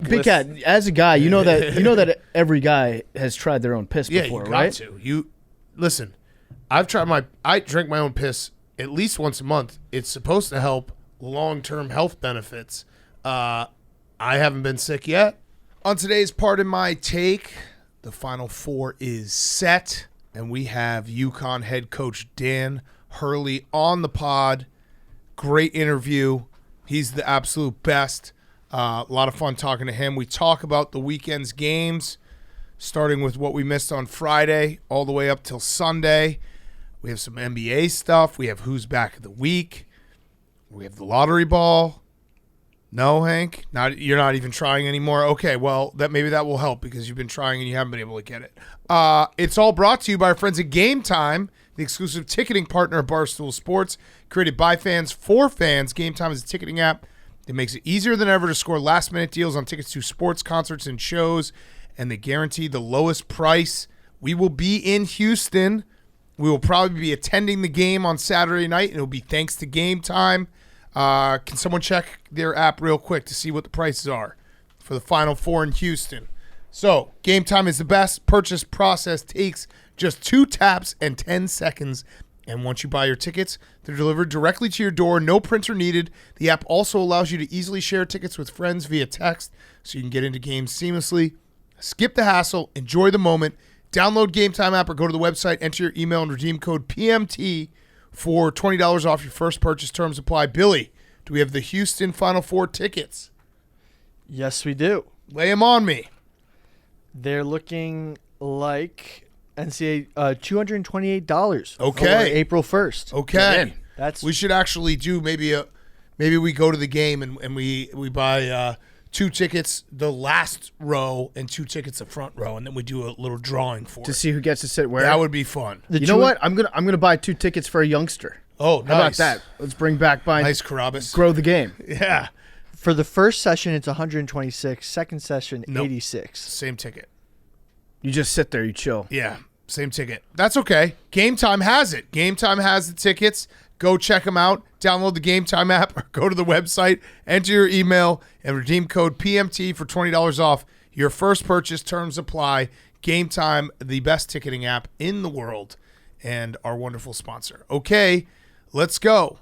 Big Cat, as a guy, you know that every guy has tried their own piss before, right? Yeah, you got to. Listen, I drink my own piss at least once a month. It's supposed to help long-term health benefits. I haven't been sick yet. On today's Pardon My Take, the Final Four is set, and we have Uconn head coach Dan Hurley on the pod. Great interview. He's the absolute best. A lot of fun talking to him. We talk about the weekend's games, starting with what we missed on Friday all the way up till Sunday. We have some NBA stuff. We have Who's Back of the Week. We have the lottery ball. No, Hank? You're not even trying anymore? Okay, well, maybe that will help because you've been trying and you haven't been able to get it. It's all brought to you by our friends at Game Time, the exclusive ticketing partner of Barstool Sports. Created by fans for fans, Game Time is a ticketing app that makes it easier than ever to score last-minute deals on tickets to sports, concerts, and shows, and they guarantee the lowest price. We will be in Houston. We will probably be attending the game on Saturday night, and it will be thanks to Game Time. Can someone check their app real quick to see what the prices are for the Final Four in Houston? So, Game Time is the best. Purchase process takes just 2 taps and 10 seconds. And once you buy your tickets, they're delivered directly to your door. No printer needed. The app also allows you to easily share tickets with friends via text so you can get into games seamlessly. Skip the hassle. Enjoy the moment. Download Game Time app or go to the website, enter your email and redeem code PMT for $20 off your first purchase. Terms apply. Billy, do we have the Houston Final Four tickets? Yes, we do. Lay them on me. They're looking like NCAA $228. Okay. For April 1st. Okay. We should actually do maybe we go to the game and we buy 2 tickets the last row and 2 tickets the front row, and then we do a little drawing for to see who gets to sit where. That would be fun. You know what? I'm gonna buy 2 tickets for a youngster. Oh, nice. How about that? Let's bring back nice Carabas. Grow the game. Yeah. For the first session, it's 126. Second session, 86. Same ticket. You just sit there, you chill. Yeah, same ticket. That's okay. Game Time has it. Game Time has the tickets. Go check them out. Download the Game Time app or go to the website, enter your email, and redeem code PMT for $20 off your first purchase. Terms apply. Game Time, the best ticketing app in the world, and our wonderful sponsor. Okay, let's go.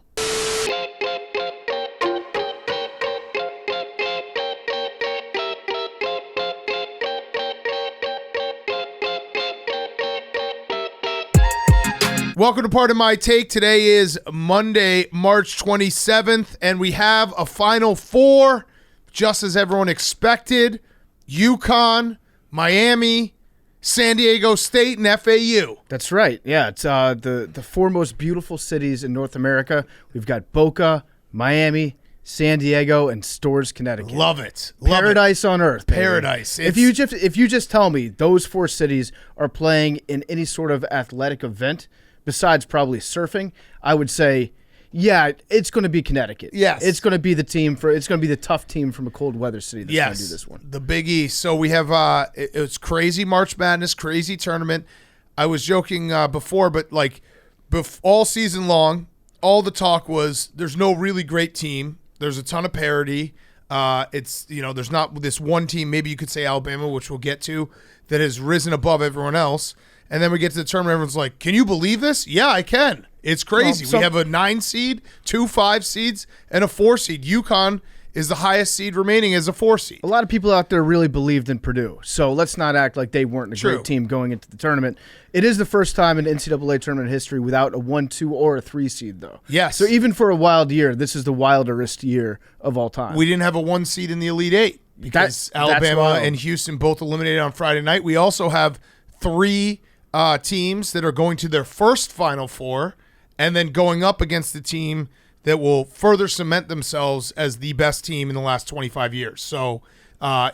Welcome to Pardon My Take. Today is Monday, March 27th, and we have a Final Four, just as everyone expected. Uconn, Miami, San Diego State, and FAU. That's right. Yeah, it's the 4 most beautiful cities in North America. We've got Boca, Miami, San Diego, and Storrs, Connecticut. Love it. Paradise on earth. Baby. Paradise. If you just tell me those 4 cities are playing in any sort of athletic event, besides probably surfing, I would say, yeah, it's going to be Connecticut. Yes. It's going to be it's going to be the tough team from a cold weather city that's going to do this one. The Big East. So we have, it's crazy March Madness, crazy tournament. I was joking before, but all season long, all the talk was there's no really great team. There's a ton of parity. There's not this one team, maybe you could say Alabama, which we'll get to, that has risen above everyone else. And then we get to the tournament, everyone's like, can you believe this? Yeah, I can. It's crazy. We have a 9 seed, 2 5 seeds, and a 4 seed. Uconn is the highest seed remaining as a 4 seed. A lot of people out there really believed in Purdue, so let's not act like they weren't a great team going into the tournament. It is the first time in NCAA tournament history without a 1, 2, or a 3 seed, though. Yes. So even for a wild year, this is the wildest year of all time. We didn't have a 1 seed in the Elite 8 because Alabama and Houston both eliminated on Friday night. We also have 3 teams that are going to their first Final Four and then going up against the team that will further cement themselves as the best team in the last 25 years. So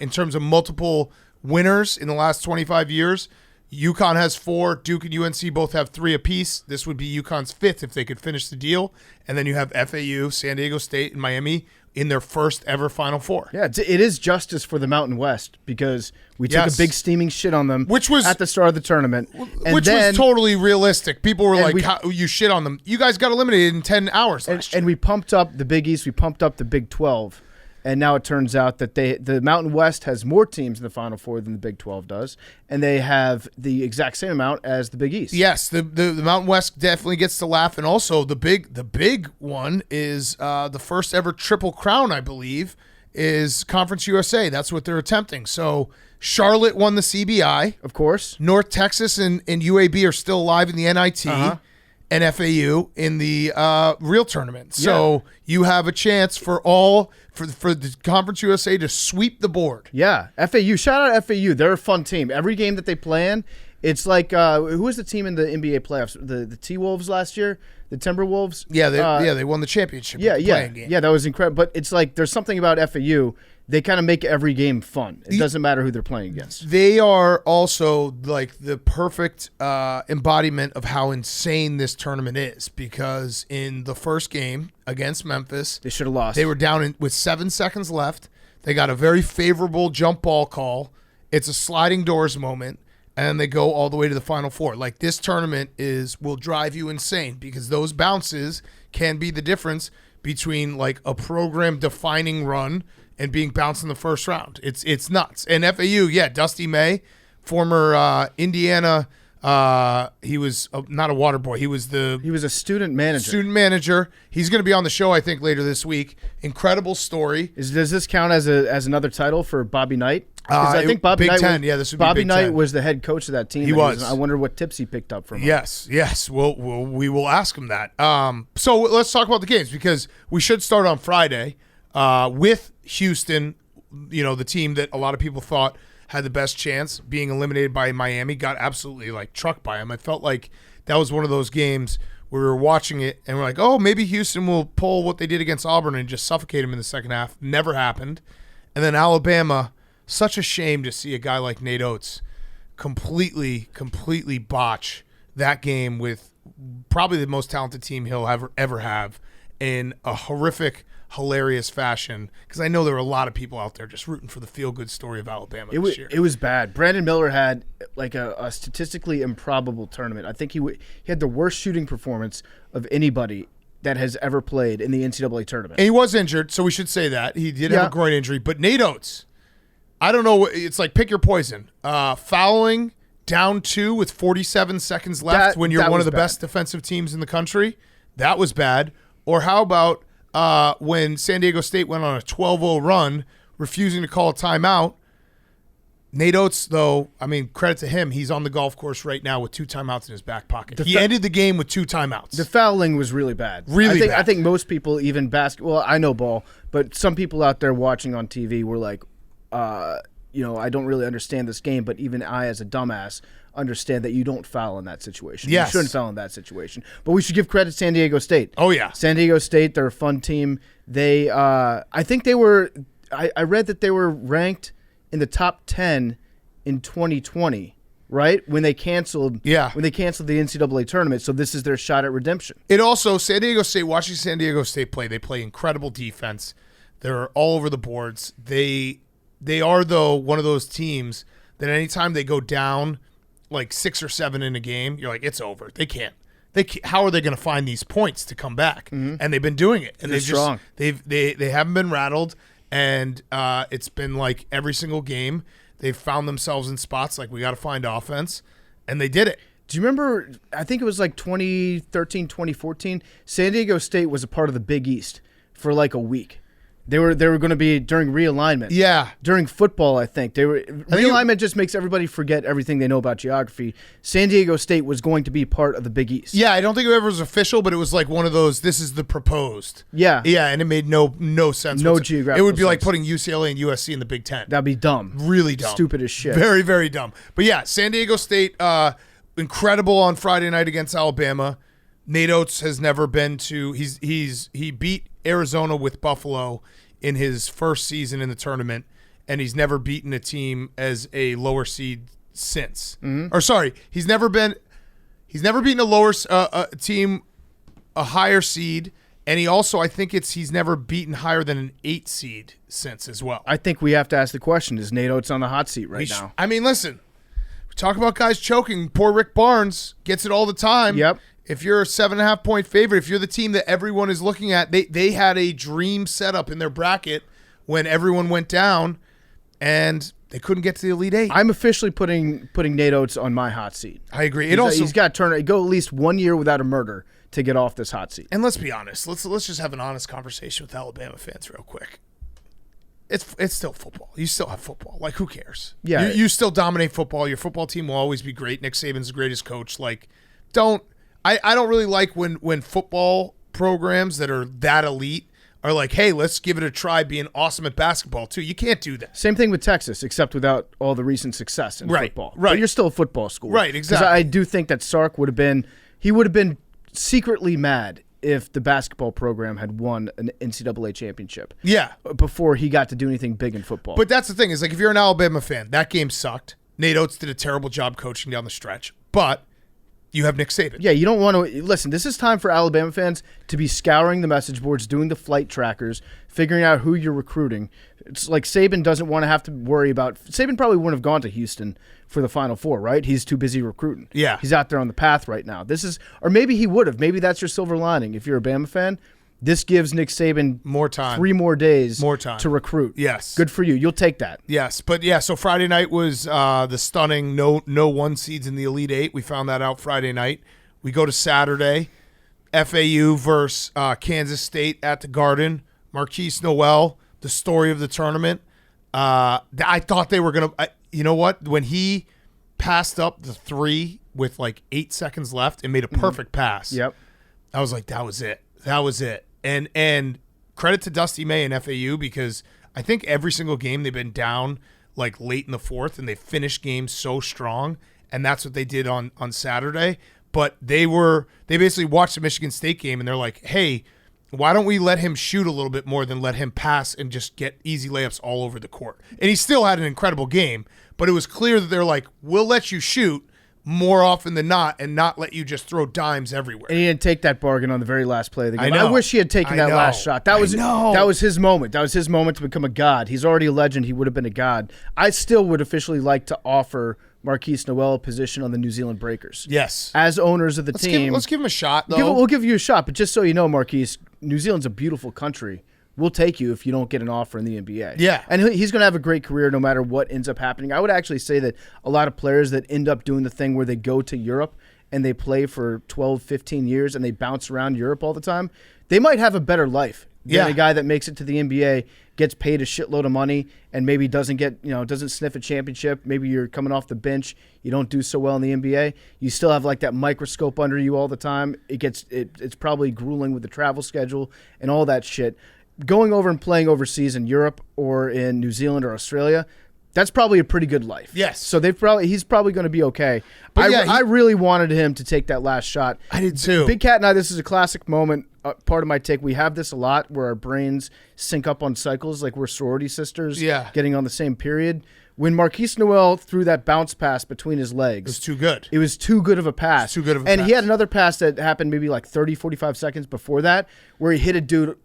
in terms of multiple winners in the last 25 years, Uconn has 4. Duke and UNC both have 3 apiece. This would be Uconn's 5th if they could finish the deal. And then you have FAU, San Diego State, and Miami in their first ever Final Four. Yeah, it is justice for the Mountain West because we took a big steaming shit on them at the start of the tournament. Which was totally realistic. People were like, how, you shit on them. You guys got eliminated in 10 hours last year. And we pumped up the Big East. We pumped up the Big 12. And now it turns out that the Mountain West has more teams in the Final Four than the Big 12 does, and they have the exact same amount as the Big East. Yes, the Mountain West definitely gets to laugh, and also the big one is the first ever Triple Crown, I believe, is Conference USA. That's what they're attempting. So Charlotte won the CBI. Of course. North Texas and UAB are still alive in the NIT. Uh-huh. And FAU in the real tournament. So you have a chance for the Conference USA to sweep the board. Yeah, FAU. Shout out FAU. They're a fun team. Every game that they play in, it's like who was the team in the NBA playoffs? The T-Wolves last year, the Timberwolves. Yeah, they won the championship. Playing game. Yeah, that was incredible. But it's like there's something about FAU. They kind of make every game fun. It doesn't matter who they're playing against. They are also like the perfect embodiment of how insane this tournament is, because in the first game against Memphis, they should have lost. They were down with 7 seconds left. They got a very favorable jump ball call. It's a sliding doors moment, and they go all the way to the Final Four. Like, this tournament will drive you insane, because those bounces can be the difference between like a program defining run and being bounced in the first round. It's nuts. And FAU, Dusty May, former Indiana, he was not a water boy. He was a student manager. He's going to be on the show, I think, later this week. Incredible story. Does this count as another title for Bobby Knight? Because I think Bobby Big Knight. Ten. This would be Bobby Big Knight Ten. was the head coach of that team. He was. I wonder what tips he picked up from him. Yes. We will ask him that. So let's talk about the games, because we should start on Friday with Houston, the team that a lot of people thought had the best chance, being eliminated by Miami, got absolutely like trucked by them. I felt like that was one of those games where we were watching it and we're like, oh, maybe Houston will pull what they did against Auburn and just suffocate them in the second half. Never happened. And then Alabama, such a shame to see a guy like Nate Oats completely botch that game with probably the most talented team he'll ever have in a horrific, hilarious fashion, because I know there were a lot of people out there just rooting for the feel-good story of Alabama this year. It was bad. Brandon Miller had like a statistically improbable tournament. I think he had the worst shooting performance of anybody that has ever played in the NCAA tournament. And he was injured, so we should say that. He did have a groin injury. But Nate Oats, I don't know. It's like pick your poison. Fouling down 2 with 47 seconds left when you're one of the best defensive teams in the country. That was bad. Or how about when San Diego State went on a 12-0 run, refusing to call a timeout? Nate Oats, though, I mean, credit to him. He's on the golf course right now with 2 timeouts in his back pocket. He ended the game with 2 timeouts. The fouling was really bad. Bad. I think most people, even basketball, I know ball, but some people out there watching on TV were like, I don't really understand this game, but even I, as a dumbass, understand that you don't foul in that situation. Yes. You shouldn't foul in that situation. But we should give credit to San Diego State. Oh, yeah. San Diego State, they're a fun team. They, I think they were, I read that they were ranked in the top 10 in 2020, right? When they canceled the NCAA tournament. So this is their shot at redemption. It also, watching San Diego State play, they play incredible defense. They're all over the boards. They are, though, one of those teams that anytime they go down like 6 or 7 in a game, you're like, it's over. They can't. How are they going to find these points to come back? Mm-hmm. And they've been doing it. And they're strong. They haven't been rattled. And it's been like every single game, they've found themselves in spots like we got to find offense. And they did it. Do you remember, I think it was like 2013, 2014, San Diego State was a part of the Big East for like a week. They were going to be during realignment. Yeah. During football, I think. Realignment just makes everybody forget everything they know about geography. San Diego State was going to be part of the Big East. Yeah, I don't think it ever was official, but it was like one of those, this is the proposed. Yeah. Yeah, and it made no sense. No geographical It would be like sense. putting UCLA and USC in the Big Ten. That'd be dumb. Really dumb. Stupid as shit. Very, very dumb. But yeah, San Diego State, incredible on Friday night against Alabama. Nate Oats has never been to, he beat Arizona with Buffalo in his first season in the tournament, and he's never beaten a team as a lower seed since. Mm-hmm. Or sorry, he's never beaten a lower team, a higher seed, and he also, I think he's never beaten higher than an 8 seed since as well. I think we have to ask the question: is Nate Oats on the hot seat right now? I mean, listen, we talk about guys choking. Poor Rick Barnes gets it all the time. Yep. If you're a 7.5-point favorite, if you're the team that everyone is looking at, they had a dream setup in their bracket when everyone went down and they couldn't get to the Elite Eight. I'm officially putting Nate Oats on my hot seat. I agree. He's got to go at least 1 year without a murder to get off this hot seat. And let's be honest. Let's just have an honest conversation with Alabama fans real quick. It's still football. You still have football. Like, who cares? Yeah. You still dominate football. Your football team will always be great. Nick Saban's the greatest coach. Like, I don't really like when football programs that are that elite are like, hey, let's give it a try being awesome at basketball, too. You can't do that. Same thing with Texas, except without all the recent success in football. Right. But you're still a football school. Right, exactly. Because I do think that Sark would have been secretly mad if the basketball program had won an NCAA championship. Yeah. Before he got to do anything big in football. But that's the thing, is like if you're an Alabama fan, that game sucked. Nate Oats did a terrible job coaching down the stretch. But you have Nick Saban. Yeah, you don't want to – listen, this is time for Alabama fans to be scouring the message boards, doing the flight trackers, figuring out who you're recruiting. It's like Saban doesn't want to have to worry about – Saban probably wouldn't have gone to Houston for the Final Four, right? He's too busy recruiting. Yeah. He's out there on the path right now. Or maybe he would have. Maybe that's your silver lining. If you're a Bama fan, this gives Nick Saban more time, 3 more days to recruit. Yes. Good for you. You'll take that. Yes. But, yeah, so Friday night was the stunning no 1 seeds in the Elite Eight. We found that out Friday night. We go to Saturday, FAU versus Kansas State at the Garden. Marquise Noel, the story of the tournament. I thought they were going to you know what? When he passed up the 3 with like 8 seconds left and made a perfect pass, Yep. I was like, that was it. That was it. And credit to Dusty May and FAU, because I think every single game they've been down like late in the fourth, and they finished games so strong, and that's what they did on Saturday. But they basically watched the Michigan State game, and they're like, hey, why don't we let him shoot a little bit more than let him pass and just get easy layups all over the court? And he still had an incredible game, but it was clear that they're like, we'll let you shoot more often than not and not let you just throw dimes everywhere. And he didn't take that bargain on the very last play of the game. I know. I wish he had taken that last shot. That was his moment. That was his moment to become a god. He's already a legend. He would have been a god. I still would officially like to offer Marquise Noel a position on the New Zealand Breakers. Yes. As owners of the team. Let's give him a shot, though. We'll give you a shot, but just so you know, Marquise, New Zealand's a beautiful country. We'll take you if you don't get an offer in the NBA. Yeah. And he's going to have a great career no matter what ends up happening. I would actually say that a lot of players that end up doing the thing where they go to Europe and they play for 12, 15 years and they bounce around Europe all the time, they might have a better life than a guy that makes it to the NBA, gets paid a shitload of money, and maybe doesn't sniff a championship. Maybe you're coming off the bench, you don't do so well in the NBA. You still have like that microscope under you all the time. It's probably grueling with the travel schedule and all that shit. Going over and playing overseas in Europe or in New Zealand or Australia, that's probably a pretty good life. Yes. So he's probably going to be okay. But I really wanted him to take that last shot. I did too. Big Cat and I, this is a classic moment. Part of my take, we have this a lot where our brains sync up on cycles, like we're sorority sisters getting on the same period. When Marquise Noel threw that bounce pass between his legs. It was too good. It was too good of a pass. And he had another pass that happened maybe like 30, 45 seconds before that where he hit a dude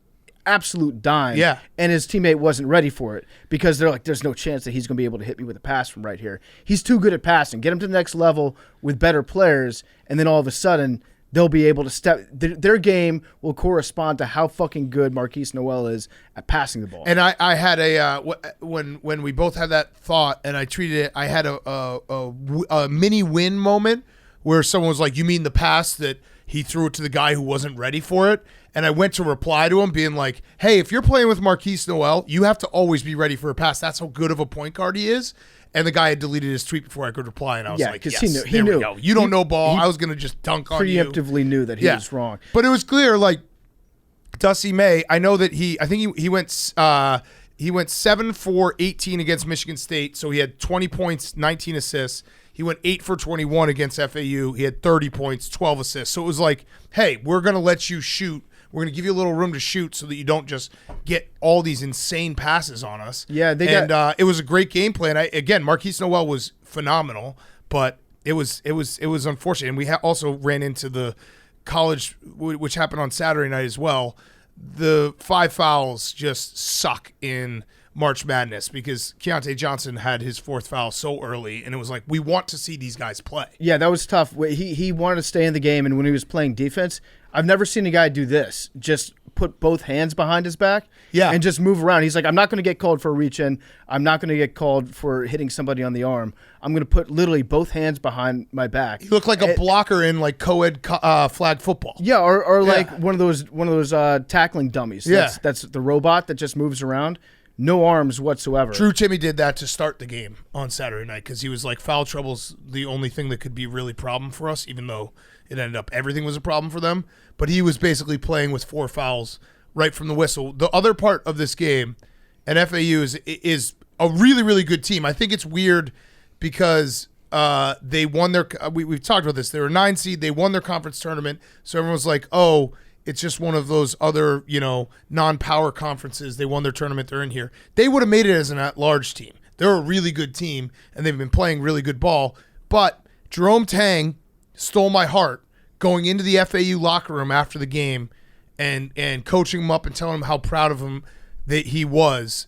absolute dime. Yeah. And his teammate wasn't ready for it because they're like, there's no chance that he's going to be able to hit me with a pass from right here. He's too good at passing. Get him to the next level with better players, and then all of a sudden they'll be able to step. Their game will correspond to how fucking good Marquise Noel is at passing the ball. And I had when we both had that thought, and I treated it, I had a mini win moment where someone was like, you mean the pass that he threw it to the guy who wasn't ready for it? And I went to reply to him being like, hey, if you're playing with Marquise Noel, you have to always be ready for a pass. That's how good of a point guard he is. And the guy had deleted his tweet before I could reply, and I was like, yes, he knew. We go. You don't know ball. I was going to just dunk on you. Preemptively knew that he was wrong. But it was clear, like, Dusty May, I know that he went 7 for 18 against Michigan State, so he had 20 points, 19 assists. He went 8 for 21 against FAU. He had 30 points, 12 assists. So it was like, hey, we're going to let you shoot. We're going to give you a little room to shoot so that you don't just get all these insane passes on us. Yeah, it was a great game plan. Again, Marquise Noel was phenomenal, but it was unfortunate. And we also ran into the college, which happened on Saturday night as well. The 5 fouls just suck in March Madness because Keontae Johnson had his 4th foul so early, and it was like, we want to see these guys play. Yeah, that was tough. He wanted to stay in the game, and when he was playing defense, I've never seen a guy do this. Just put both hands behind his back Yeah. and just move around. He's like, I'm not going to get called for a reach in. I'm not going to get called for hitting somebody on the arm. I'm going to put literally both hands behind my back. He looked like a blocker in like co-ed flag football. Yeah, or like one of those tackling dummies. Yeah. That's the robot that just moves around. No arms whatsoever. Drew Timme did that to start the game on Saturday night because he was like, foul trouble's the only thing that could be really problem for us, even though it ended up everything was a problem for them. But he was basically playing with 4 fouls right from the whistle. The other part of this game, and FAU is a really, really good team. I think it's weird because they won their we've talked about this. They were a 9 seed. They won their conference tournament. So everyone was like, oh, it's just one of those other, non-power conferences. They won their tournament. They're in here. They would have made it as an at-large team. They're a really good team, and they've been playing really good ball. But Jerome Tang stole my heart going into the FAU locker room after the game and coaching him up and telling him how proud of him that he was.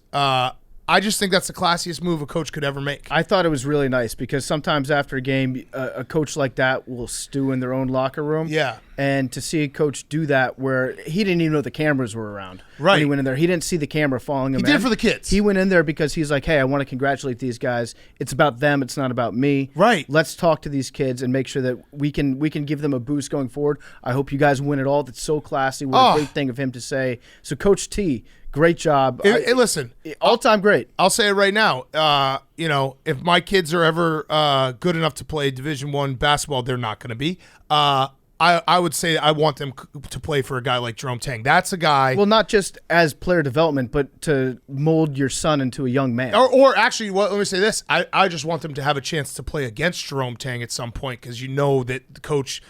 I just think that's the classiest move a coach could ever make. I thought it was really nice because sometimes after a game, a coach like that will stew in their own locker room. Yeah. And to see a coach do that where he didn't even know the cameras were around. Right. When he went in there. He didn't see the camera following him. He did it for the kids. He went in there because he's like, hey, I want to congratulate these guys. It's about them. It's not about me. Right. Let's talk to these kids and make sure that we can give them a boost going forward. I hope you guys win it all. That's so classy. What a great thing of him to say. So Coach T, great job. Hey, listen, all-time great. I'll say it right now. If my kids are ever good enough to play Division I basketball, they're not going to be. I would say I want them to play for a guy like Jerome Tang. That's a guy. Well, not just as player development, but to mold your son into a young man. Or actually, let me say this. I just want them to have a chance to play against Jerome Tang at some point because you know that Coach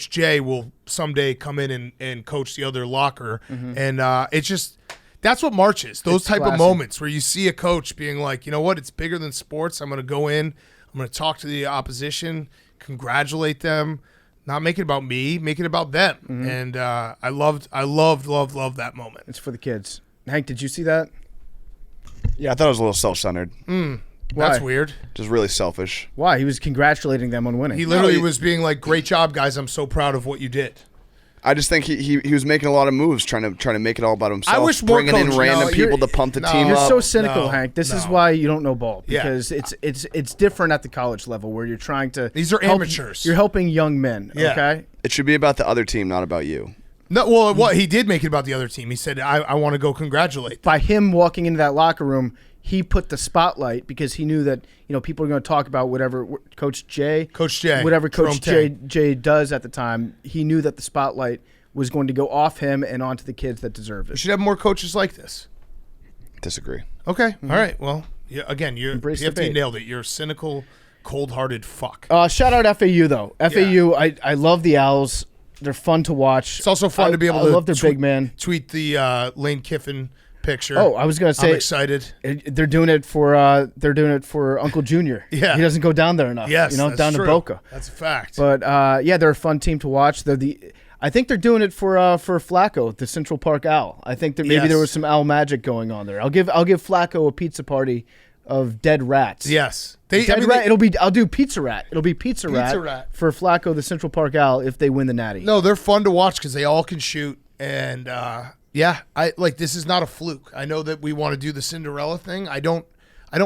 Jay will someday come in and coach the other locker. Mm-hmm. And it's just – that's what March is. Those type of moments where you see a coach being like, you know what, it's bigger than sports. I'm going to go in. I'm going to talk to the opposition, congratulate them. Not make it about me, make it about them. Mm-hmm. And I loved that moment. It's for the kids. Hank, did you see that? Yeah, I thought it was a little self-centered. That's weird. Just really selfish. Why? He was congratulating them on winning. He literally was being like, great job, guys. I'm so proud of what you did. I just think he was making a lot of moves, trying to make it all about himself. I wish more bringing in random people to pump the team You're up. so cynical, Hank. This is why you don't know ball because Yeah. it's different at the college level where you're trying to. These are amateurs. You're helping young men. Yeah. Okay. It should be about the other team, not about you. No, well, what he did make it about the other team. He said, "I want to go congratulate." By him walking into that locker room, he put the spotlight because he knew that people are going to talk about whatever Coach Jay, whatever Coach Jay does at the time. He knew that the spotlight was going to go off him and onto the kids that deserve it. We should have more coaches like this. Disagree. Okay. Mm-hmm. All right. Well, again, you nailed it. You're a cynical, cold-hearted fuck. Shout out FAU, though. FAU, I love the Owls. They're fun to watch. It's also fun to be able to love their big man. Tweet the Lane Kiffin picture. Oh, I was going to say. I'm excited. They're doing it for Uncle Junior. Yeah. He doesn't go down there enough. Yes, down true. to Boca. That's a fact. But, they're a fun team to watch. I think they're doing it for Flacco, the Central Park Owl. I think that maybe there was some owl magic going on there. I'll give Flacco a pizza party of dead rats. Yes, I'll do pizza rat. It'll be pizza rat for Flacco, the Central Park Owl, if they win the Natty. No, they're fun to watch because they all can shoot, and this is not a fluke. I know that we want to do the Cinderella thing. I don't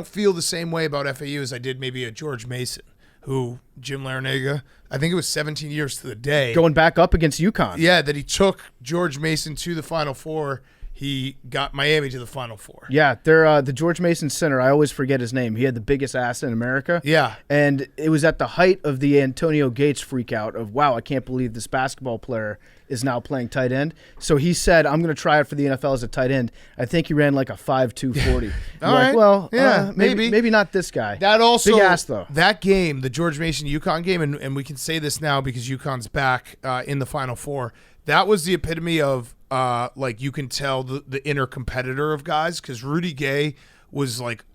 feel the same way about FAU as I did maybe a George Mason, who Jim Larinaga, I think it was 17 years to the day. Going back up against UConn. Yeah, that he took George Mason to the Final Four. He got Miami to the Final Four. Yeah, they're the George Mason center. I always forget his name. He had the biggest ass in America. Yeah. And it was at the height of the Antonio Gates freak out of, wow, I can't believe this basketball player is now playing tight end. So he said, I'm going to try it for the NFL as a tight end. I think he ran like a 5.2 40. All right. Well, yeah, maybe not this guy. That also, big ass though. That game, the George Mason UConn game, and we can say this now because UConn's back in the Final Four. That was the epitome of you can tell the inner competitor of guys because Rudy Gay was like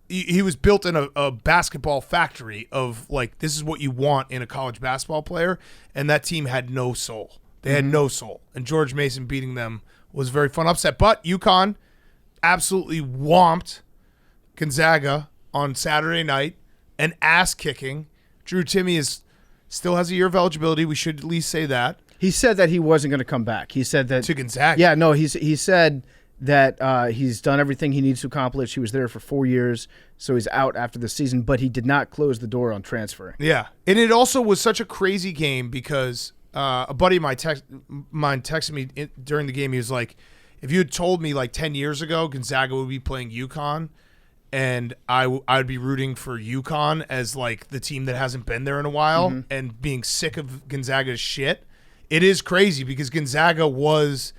he was built in a basketball factory of like this is what you want in a college basketball player, and that team had no soul. They had no soul, and George Mason beating them was a very fun upset. But UConn absolutely whomped Gonzaga on Saturday night, an ass kicking. Drew Timme still has a year of eligibility. We should at least say that. He said that he wasn't going to come back. He said that to Gonzaga. Yeah, no, he said that he's done everything he needs to accomplish. He was there for 4 years, so he's out after the season, but he did not close the door on transferring. Yeah, and it also was such a crazy game because a buddy of mine texted me during the game. He was like, if you had told me like 10 years ago Gonzaga would be playing UConn, and I would be rooting for UConn as like the team that hasn't been there in a while and being sick of Gonzaga's shit, it is crazy because Gonzaga was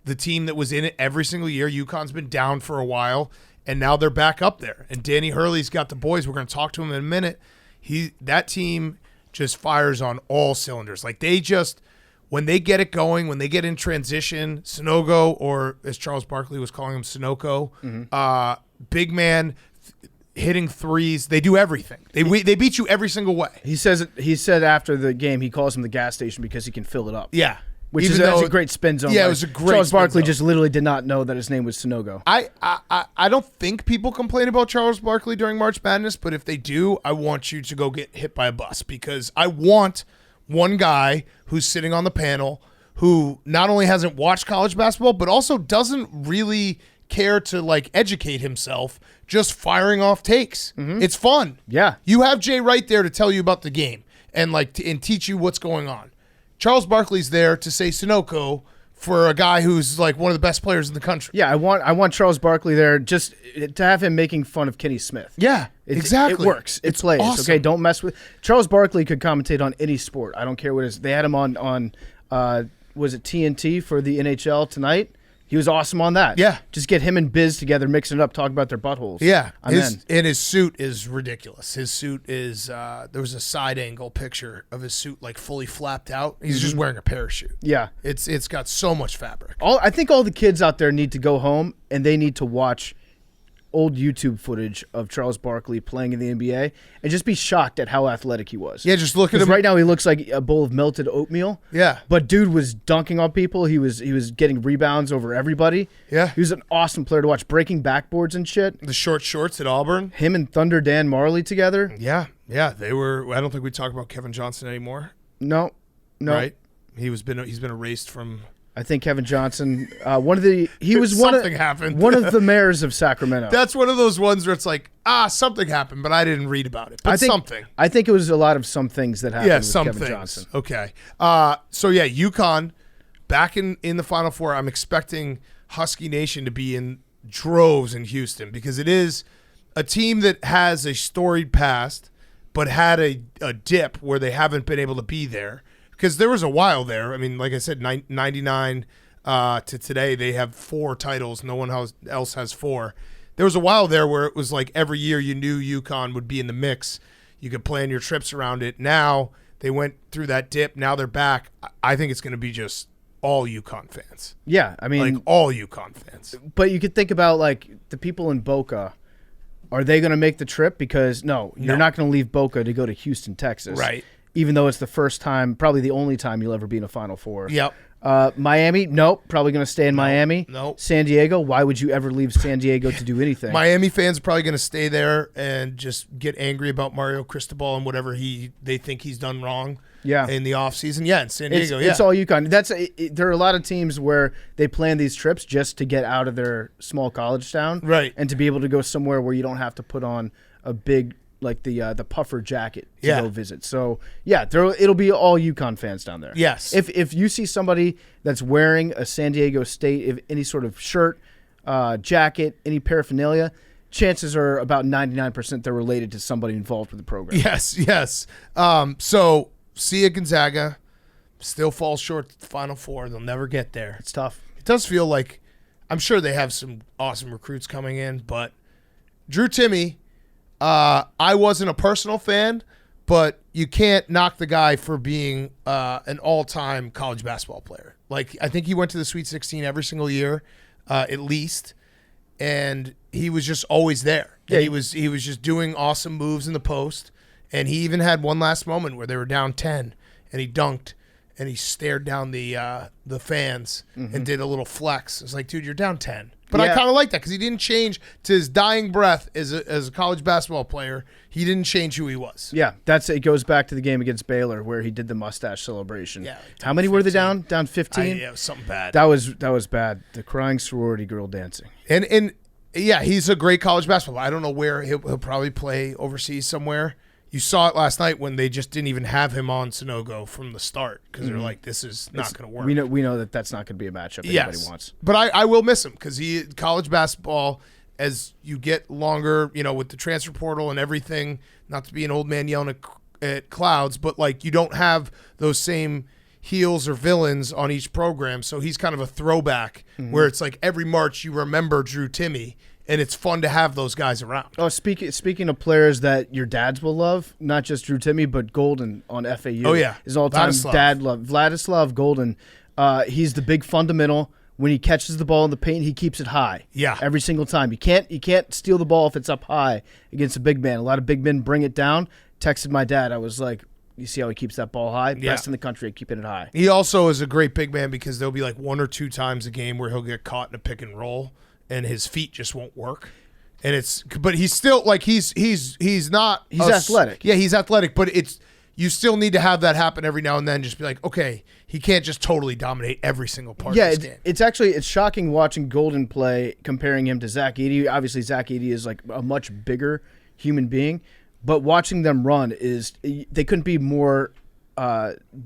the team that was in it every single year. UConn's been down for a while, and now they're back up there. And Danny Hurley's got the boys. We're going to talk to him in a minute. That team just fires on all cylinders. Like they just, when they get it going, when they get in transition, Sunogo, or as Charles Barkley was calling him, Sunoco, big man hitting threes. They do everything. They beat you every single way. He said after the game he calls him the gas station because he can fill it up. Yeah. Which is a great spin zone. Yeah, it was a great Charles spin Barkley zone. just literally did not know that his name was Sunogo. I don't think people complain about Charles Barkley during March Madness, but if they do, I want you to go get hit by a bus because I want one guy who's sitting on the panel who not only hasn't watched college basketball, but also doesn't really care to like educate himself, just firing off takes. It's fun. Yeah. You have Jay right there to tell you about the game and and teach you what's going on. Charles Barkley's there to say Sunoco for a guy who's like one of the best players in the country. Yeah, I want Charles Barkley there just to have him making fun of Kenny Smith. Yeah, exactly. It works. It plays. Awesome. Okay, don't mess with Charles Barkley. Could commentate on any sport. I don't care what it is. They had him on was it TNT for the NHL tonight? He was awesome on that. Yeah. Just get him and Biz together, mixing it up, talk about their buttholes. Yeah. And his suit is ridiculous. His suit is, there was a side angle picture of his suit like fully flapped out. He's just wearing a parachute. Yeah. It's got so much fabric. I think all the kids out there need to go home and they need to watch old YouTube footage of Charles Barkley playing in the NBA and just be shocked at how athletic he was. Yeah, just look at him. Right now he looks like a bowl of melted oatmeal. Yeah. But dude was dunking on people. He was getting rebounds over everybody. Yeah. He was an awesome player to watch, breaking backboards and shit. The short shorts at Auburn. Him and Thunder Dan Marley together. Yeah. Yeah. They were, I don't think we talk about Kevin Johnson anymore. No. Right? He's been erased from... I think Kevin Johnson, one of the mayors of Sacramento. That's one of those ones where it's like, something happened, but I didn't read about it. But I think it was a lot of some things that happened with Kevin things. Johnson. Okay. So yeah, UConn back in the Final Four. I'm expecting Husky Nation to be in droves in Houston because it is a team that has a storied past, but had a dip where they haven't been able to be there. Because there was a while there. I mean, like I said, 99 to today, they have 4 titles. No one else has 4. There was a while there where it was like every year you knew UConn would be in the mix. You could plan your trips around it. Now they went through that dip. Now they're back. I think it's going to be just all UConn fans. Yeah, I mean, like all UConn fans. But you could think about like the people in Boca. Are they going to make the trip? Because you're not going to leave Boca to go to Houston, Texas. Right. Even though it's the first time, probably the only time you'll ever be in a Final Four. Yep. Miami, nope. Probably going to stay in Miami. Nope. San Diego, why would you ever leave San Diego to do anything? Miami fans are probably going to stay there and just get angry about Mario Cristobal and whatever they think he's done wrong. Yeah. In the offseason. Yeah, in San Diego. It's all UConn. There are a lot of teams where they plan these trips just to get out of their small college town. Right. And to be able to go somewhere where you don't have to put on a big, like the puffer jacket to go visit. So yeah, it'll be all UConn fans down there. Yes. If you see somebody that's wearing a San Diego State, any sort of shirt, jacket, any paraphernalia, chances are about 99% they're related to somebody involved with the program. Yes. So see ya Gonzaga, still falls short at the Final Four. They'll never get there. It's tough. It does feel like, I'm sure they have some awesome recruits coming in, but Drew Timme. I wasn't a personal fan, but you can't knock the guy for being an all-time college basketball player. Like, I think he went to the Sweet 16 every single year, at least, and he was just always there. Yeah, he was just doing awesome moves in the post, and he even had one last moment where they were down 10, and he dunked, and he stared down the fans and did a little flex. It's like, dude, you're down 10. But I kind of like that because he didn't change to his dying breath as a college basketball player. He didn't change who he was. Yeah, it goes back to the game against Baylor where he did the mustache celebration. Yeah, how many 15. Were they down? Down 15? Yeah, it was something bad. That was bad. The crying sorority girl dancing. And yeah, he's a great college basketball player. I don't know where he'll probably play overseas somewhere. You saw it last night when they just didn't even have him on Sanogo from the start because they're like, this is not going to work. We know that's not going to be a matchup anybody wants. But I will miss him because college basketball, as you get longer, with the transfer portal and everything, not to be an old man yelling at clouds, but like you don't have those same heels or villains on each program. So he's kind of a throwback where it's like every March you remember Drew Timme. And it's fun to have those guys around. Oh, speaking of players that your dads will love, not just Drew Timme, but Golden on FAU. Oh, yeah. His all-time dad love. Vladislav Golden. He's the big fundamental. When he catches the ball in the paint, he keeps it high. Yeah. Every single time. You can't steal the ball if it's up high against a big man. A lot of big men bring it down. Texted my dad. I was like, you see how he keeps that ball high? Yeah. Best in the country at keeping it high. He also is a great big man because there'll be like 1 or 2 times a game where he'll get caught in a pick and roll. And his feet just won't work, but he's still like he's not. He's athletic. Yeah, he's athletic, but you still need to have that happen every now and then. Just be like, okay, he can't just totally dominate every single part. of his game. It's shocking watching Golden play, comparing him to Zach Edey. Obviously, Zach Edey is like a much bigger human being, but watching them run they couldn't be more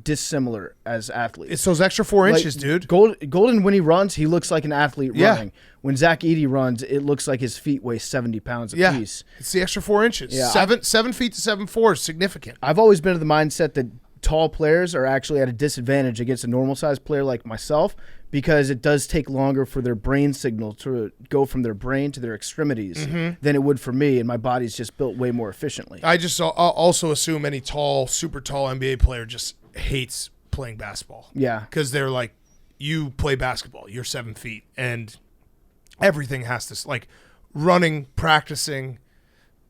dissimilar as athletes. It's those extra 4 inches, dude. Golden, when he runs, he looks like an athlete running. When Zach Edey runs, it looks like his feet weigh 70 pounds apiece. It's the extra 4 inches. Yeah. 7 feet to 7'4" is significant. I've always been of the mindset that tall players are actually at a disadvantage against a normal-sized player like myself because it does take longer for their brain signal to go from their brain to their extremities than it would for me, and my body's just built way more efficiently. I just also assume any super tall NBA player just hates playing basketball. Yeah. Because they're like, you play basketball, you're 7 feet, and everything has to, like, running, practicing,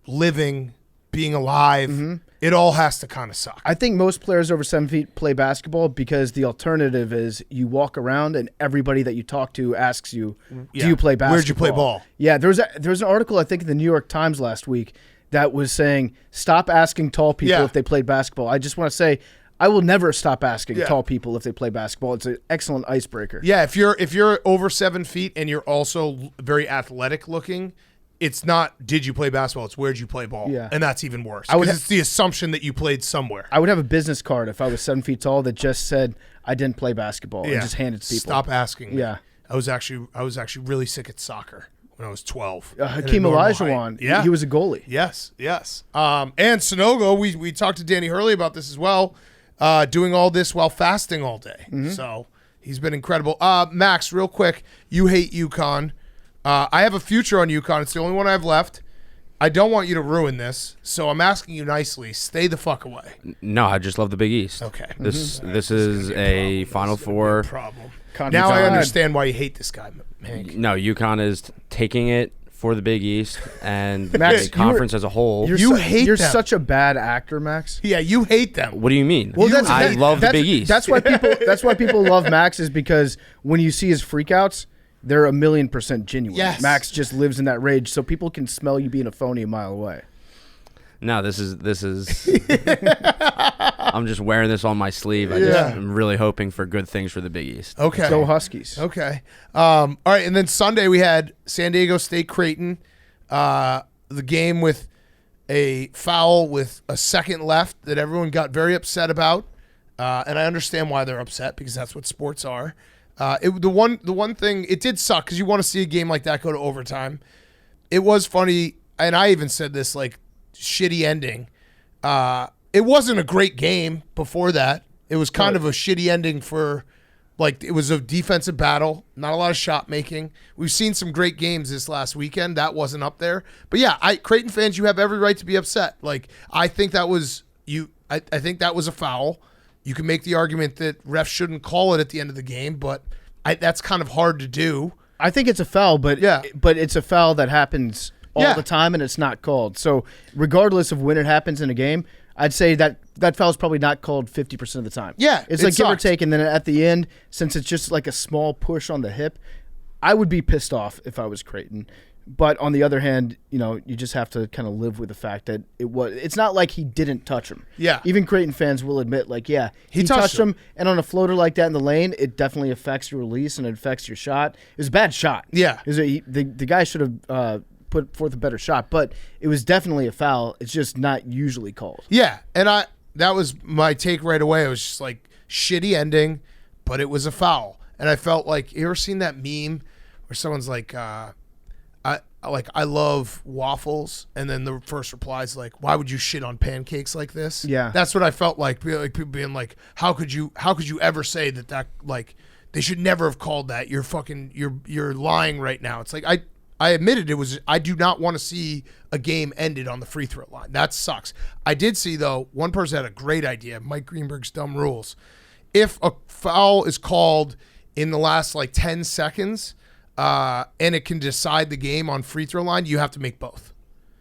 living, being alive, it all has to kind of suck. I think most players over 7 feet play basketball because the alternative is you walk around and everybody that you talk to asks you, do you play basketball? Where'd you play ball? Yeah, there was an article, I think, in the New York Times last week that was saying, stop asking tall people if they play basketball. I just want to say, I will never stop asking tall people if they play basketball. It's an excellent icebreaker. Yeah, if you're over 7 feet and you're also very athletic looking, it's not did you play basketball, it's where'd you play ball. Yeah. And that's even worse. Because it's the assumption that you played somewhere. I would have a business card if I was 7 feet tall that just said I didn't play basketball and just handed it to people. Stop asking me. Yeah. I was actually really sick at soccer when I was 12. Hakeem Olajuwon, he was a goalie. Yes. And Sanogo, we talked to Danny Hurley about this as well, doing all this while fasting all day. So he's been incredible. Max, real quick, you hate UConn. I have a future on UConn. It's the only one I have left. I don't want you to ruin this, so I'm asking you nicely, stay the fuck away. No, I just love the Big East. Okay. This is a Final Four. Problem. Now I understand why you hate this guy, Hank. No, UConn is taking it for the Big East and Max, the conference as a whole. You're them. such a bad actor, Max. Yeah, you hate them. What do you mean? Well, I love the Big East. That's why people love Max, is because when you see his freakouts, they're 1,000,000% genuine. Yes. Max just lives in that rage, so people can smell you being a phony a mile away. No, this is. I'm just wearing this on my sleeve. I'm really hoping for good things for the Big East. Okay. Go Huskies. Okay. All right, and then Sunday we had San Diego State Creighton, the game with a foul with a second left that everyone got very upset about, and I understand why they're upset because that's what sports are. The one thing, it did suck because you want to see a game like that go to overtime. It was funny, and I even said this, like, shitty ending. It wasn't a great game before that. It was kind of a shitty ending for, like, it was a defensive battle, not a lot of shot making. We've seen some great games this last weekend. That wasn't up there. But yeah, Creighton fans, you have every right to be upset. Like, I think that was I think that was a foul. You can make the argument that refs shouldn't call it at the end of the game, but that's kind of hard to do. I think it's a foul, but it's a foul that happens all the time and it's not called. So regardless of when it happens in a game, I'd say that that foul's probably not called 50% of the time. Yeah, it's like give or take, and then at the end, since it's just like a small push on the hip, I would be pissed off if I was Creighton. But on the other hand, you just have to kind of live with the fact that it's not like he didn't touch him. Yeah. Even Creighton fans will admit, he touched him, and on a floater like that in the lane, it definitely affects your release and it affects your shot. It was a bad shot. Yeah. The guy should have put forth a better shot, but it was definitely a foul. It's just not usually called. Yeah, and that was my take right away. It was just like shitty ending, but it was a foul. And I felt like, you ever seen that meme where someone's like, I love waffles, and then the first reply is like, why would you shit on pancakes like this? Yeah. That's what I felt like people being like, how could you ever say that like they should never have called that? You're lying right now. It's like I admitted it was. I do not want to see a game ended on the free throw line. That sucks. I did see, though, one person had a great idea. Mike Greenberg's Dumb Rules. If a foul is called in the last 10 seconds, and it can decide the game on free throw line, you have to make both.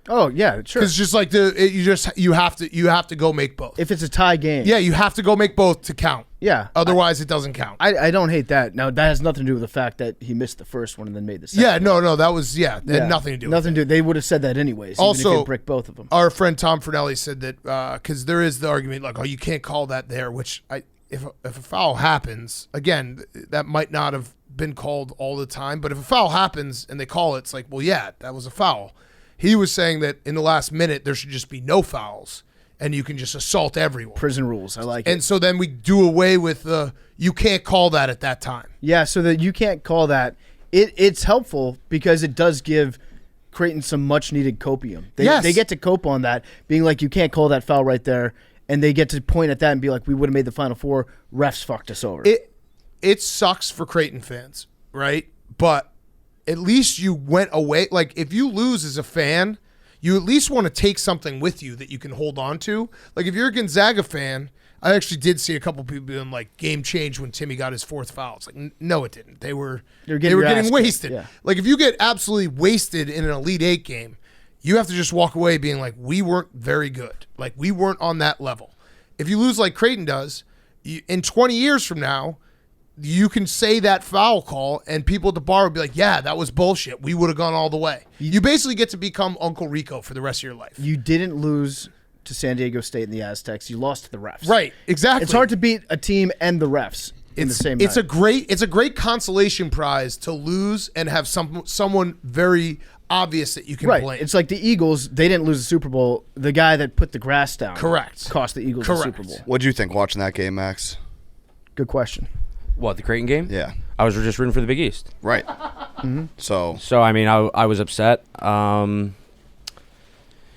Oh yeah, sure. Because just like you have to go make both. If it's a tie game, yeah, you have to go make both to count. Yeah. Otherwise, it doesn't count. I don't hate that. Now that has nothing to do with the fact that he missed the first one and then made the second. Yeah, no, that was that had nothing to do. Nothing to do. They would have said that anyways. Also, even if you brick both of them. Our friend Tom Fernelli said that because there is the argument like, oh, you can't call that there. Which if a foul happens, again, that might not have been called all the time. But if a foul happens and they call it, it's like, well, yeah, that was a foul. He was saying that in the last minute there should just be no fouls and you can just assault everyone. Prison rules, I like it. And so then we do away with you can't call that at that time. Yeah, so that you can't call that. It's helpful because it does give Creighton some much needed copium. They get to cope on that, being like, you can't call that foul right there, and they get to point at that and be like, we would have made the Final Four. Refs fucked us over. It sucks for Creighton fans, right? But at least you went away. Like, if you lose as a fan, you at least want to take something with you that you can hold on to. Like, if you're a Gonzaga fan, I actually did see a couple people being like, game changed when Timmy got his fourth foul. It's like, no, it didn't. They were getting wasted. Yeah. Like, if you get absolutely wasted in an Elite Eight game, you have to just walk away being like, we weren't very good. Like, we weren't on that level. If you lose like Creighton does, in 20 years from now, you can say that foul call and people at the bar would be like, yeah, that was bullshit. We would have gone all the way. You basically get to become Uncle Rico for the rest of your life. You didn't lose to San Diego State and the Aztecs. You lost to the refs. Right, exactly. It's hard to beat a team and the refs in the same night. It's a great consolation prize to lose and have someone very obvious that you can blame. It's like the Eagles, they didn't lose the Super Bowl. The guy that put the grass down cost the Eagles the Super Bowl. What'd you think watching that game, Max? Good question. What, the Creighton game? Yeah. I was just rooting for the Big East. Right. Mm-hmm. So I mean, I was upset.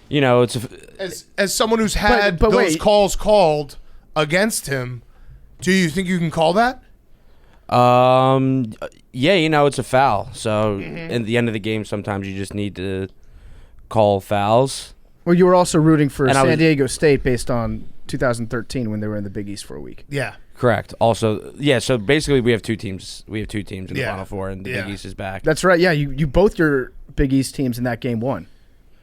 It's as someone who's had those calls called against him, do you think you can call that? Yeah, it's a foul. So at the end of the game, sometimes you just need to call fouls. Well, you were also rooting for San Diego State based on 2013 when they were in the Big East for a week. Yeah. Correct. Also, yeah, so basically we have two teams. We have two teams in the Final Four, and the Big East is back. That's right. Yeah, you both your Big East teams in that game won.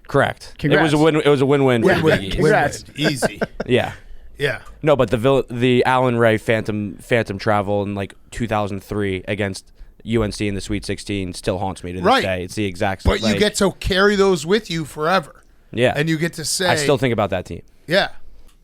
Correct. Congrats. It was a win-win for the Big East. Congrats. Easy. Yeah. Yeah. No, but the Allen Ray Phantom travel in 2003 against UNC in the Sweet 16 still haunts me to this day. It's the exact same. But you get to carry those with you forever. Yeah. And you get to say, I still think about that team. Yeah.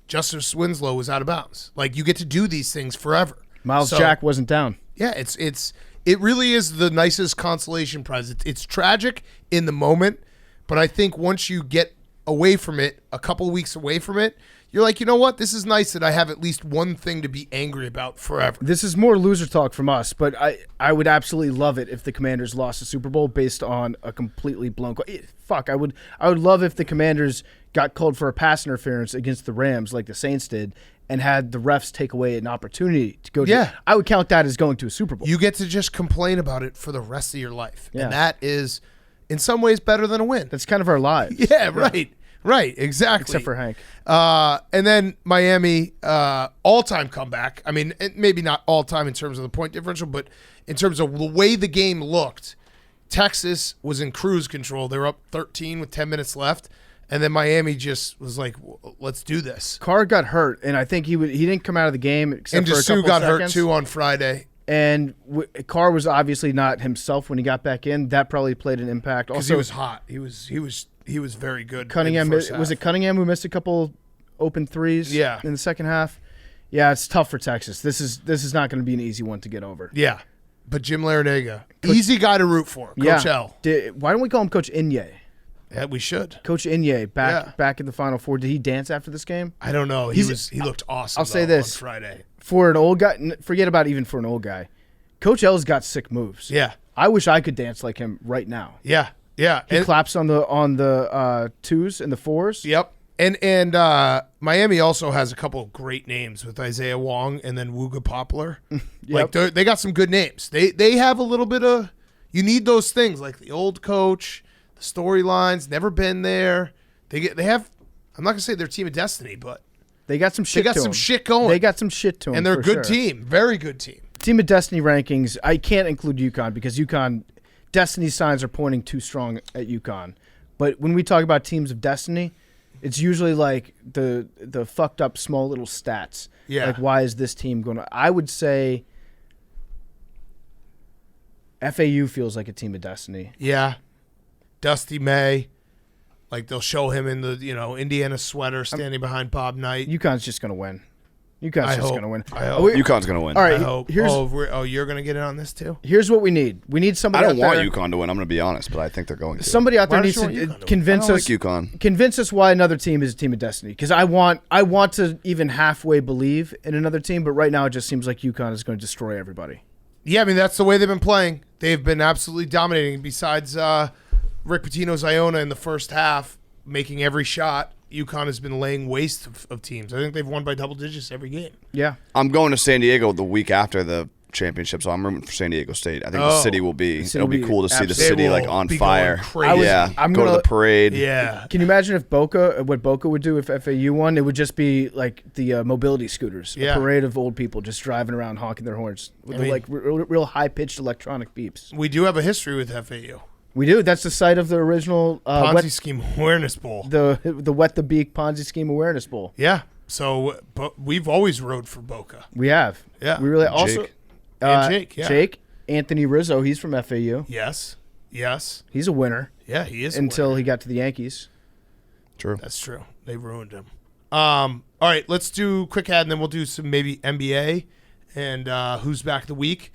Justice Winslow was out of bounds. Like, you get to do these things forever. Miles Jack wasn't down. Yeah, it really is the nicest consolation prize. It's tragic in the moment, but I think once you get away from it, a couple of weeks away from it, you're like, you know what? This is nice that I have at least one thing to be angry about forever. This is more loser talk from us, but I would absolutely love it if the Commanders lost the Super Bowl based on a completely blown call. Fuck, I would love if the Commanders got called for a pass interference against the Rams like the Saints did and had the refs take away an opportunity to go to. I would count that as going to a Super Bowl. You get to just complain about it for the rest of your life. Yeah. And that is, in some ways, better than a win. That's kind of our lives. Yeah, right. Right, exactly. Except for Hank. And then Miami, all-time comeback. I mean, maybe not all-time in terms of the point differential, but in terms of the way the game looked, Texas was in cruise control. They were up 13 with 10 minutes left. And then Miami just was like, let's do this. Carr got hurt, and I think he didn't come out of the game except for a couple got seconds. hurt too on Friday. And Carr was obviously not himself when he got back in. That probably played an impact. Because he was hot. He was very good. Cunningham, was it Cunningham who missed a couple open threes? Yeah. In the second half. Yeah, it's tough for Texas. This is not going to be an easy one to get over. Yeah, but Jim Larinaga, easy guy to root for. Coach L. Why don't we call him Coach Inye? Yeah, we should. Coach Inye back in the Final Four. Did he dance after this game? I don't know. He looked awesome. I'll say this on Friday. For an old guy, forget about even for an old guy. Coach L's got sick moves. Yeah, I wish I could dance like him right now. Yeah. He claps on the twos and the fours. Yep. And Miami also has a couple of great names with Isaiah Wong and then Wooga Poplar. Yep. Like they got some good names. They have a little bit of, you need those things like the old coach, the storylines, never been there. They have. I'm not gonna say they're a team of destiny, but they got some shit. They got some shit going. They got some shit to them, and they're a good team, very good team. Team of destiny rankings. I can't include UConn because UConn destiny signs are pointing too strong at UConn. But when we talk about teams of destiny, it's usually like the fucked up small little stats. Yeah. Like why is this team going to? I would say FAU feels like a team of destiny. Yeah. Dusty May, like they'll show him in the Indiana sweater standing behind Bob Knight. UConn's just gonna win. UConn's just gonna win. I hope. UConn's gonna win. All right. I hope. You're gonna get in on this too. Here's what we need. We need somebody. I don't out want there, UConn to win. I'm gonna be honest, but I think they're going to. Somebody out there Why needs don't to you want UConn to convince I don't us. like UConn. Convince us why another team is a team of destiny. Because I want to even halfway believe in another team, but right now it just seems like UConn is going to destroy everybody. Yeah, I mean that's the way they've been playing. They've been absolutely dominating. Besides Rick Pitino's Iona in the first half, making every shot, UConn has been laying waste of teams. I think they've won by double digits every game. Yeah. I'm going to San Diego the week after the championship, so I'm rooting for San Diego State. I think the city will be. It'll be cool to see the city like on fire. Crazy. Go to the parade. Yeah. Can you imagine if what Boca would do if FAU won? It would just be like the mobility scooters, a parade of old people just driving around honking their horns with like real high pitched electronic beeps. We do have a history with FAU. We do. That's the site of the original Ponzi Scheme Awareness Bowl. The Wet the Beak Ponzi Scheme Awareness Bowl. Yeah. So, but we've always rode for Boca. We have. Yeah. We really also. Jake. Jake. Yeah. Jake Anthony Rizzo. He's from FAU. Yes. He's a winner. Yeah, he is. Until he got to the Yankees. True. That's true. They ruined him. All right, let's do quick ad, and then we'll do some maybe NBA and who's back of the week.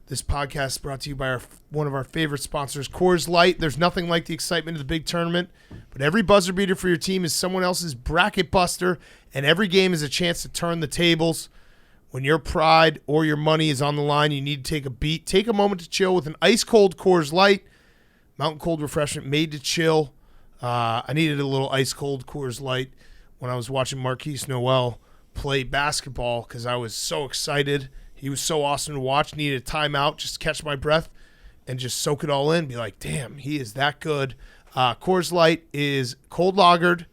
This podcast is brought to you by one of our favorite sponsors, Coors Light. There's nothing like the excitement of the big tournament, but every buzzer beater for your team is someone else's bracket buster, and every game is a chance to turn the tables. When your pride or your money is on the line, you need to take a beat. Take a moment to chill with an ice-cold Coors Light, mountain cold refreshment made to chill. I needed a little ice-cold Coors Light when I was watching Marquise Noel play basketball because I was so excited. He was so awesome to watch. Needed a timeout just to catch my breath and just soak it all in. Be like, damn, he is that good. Coors Light is cold lagered,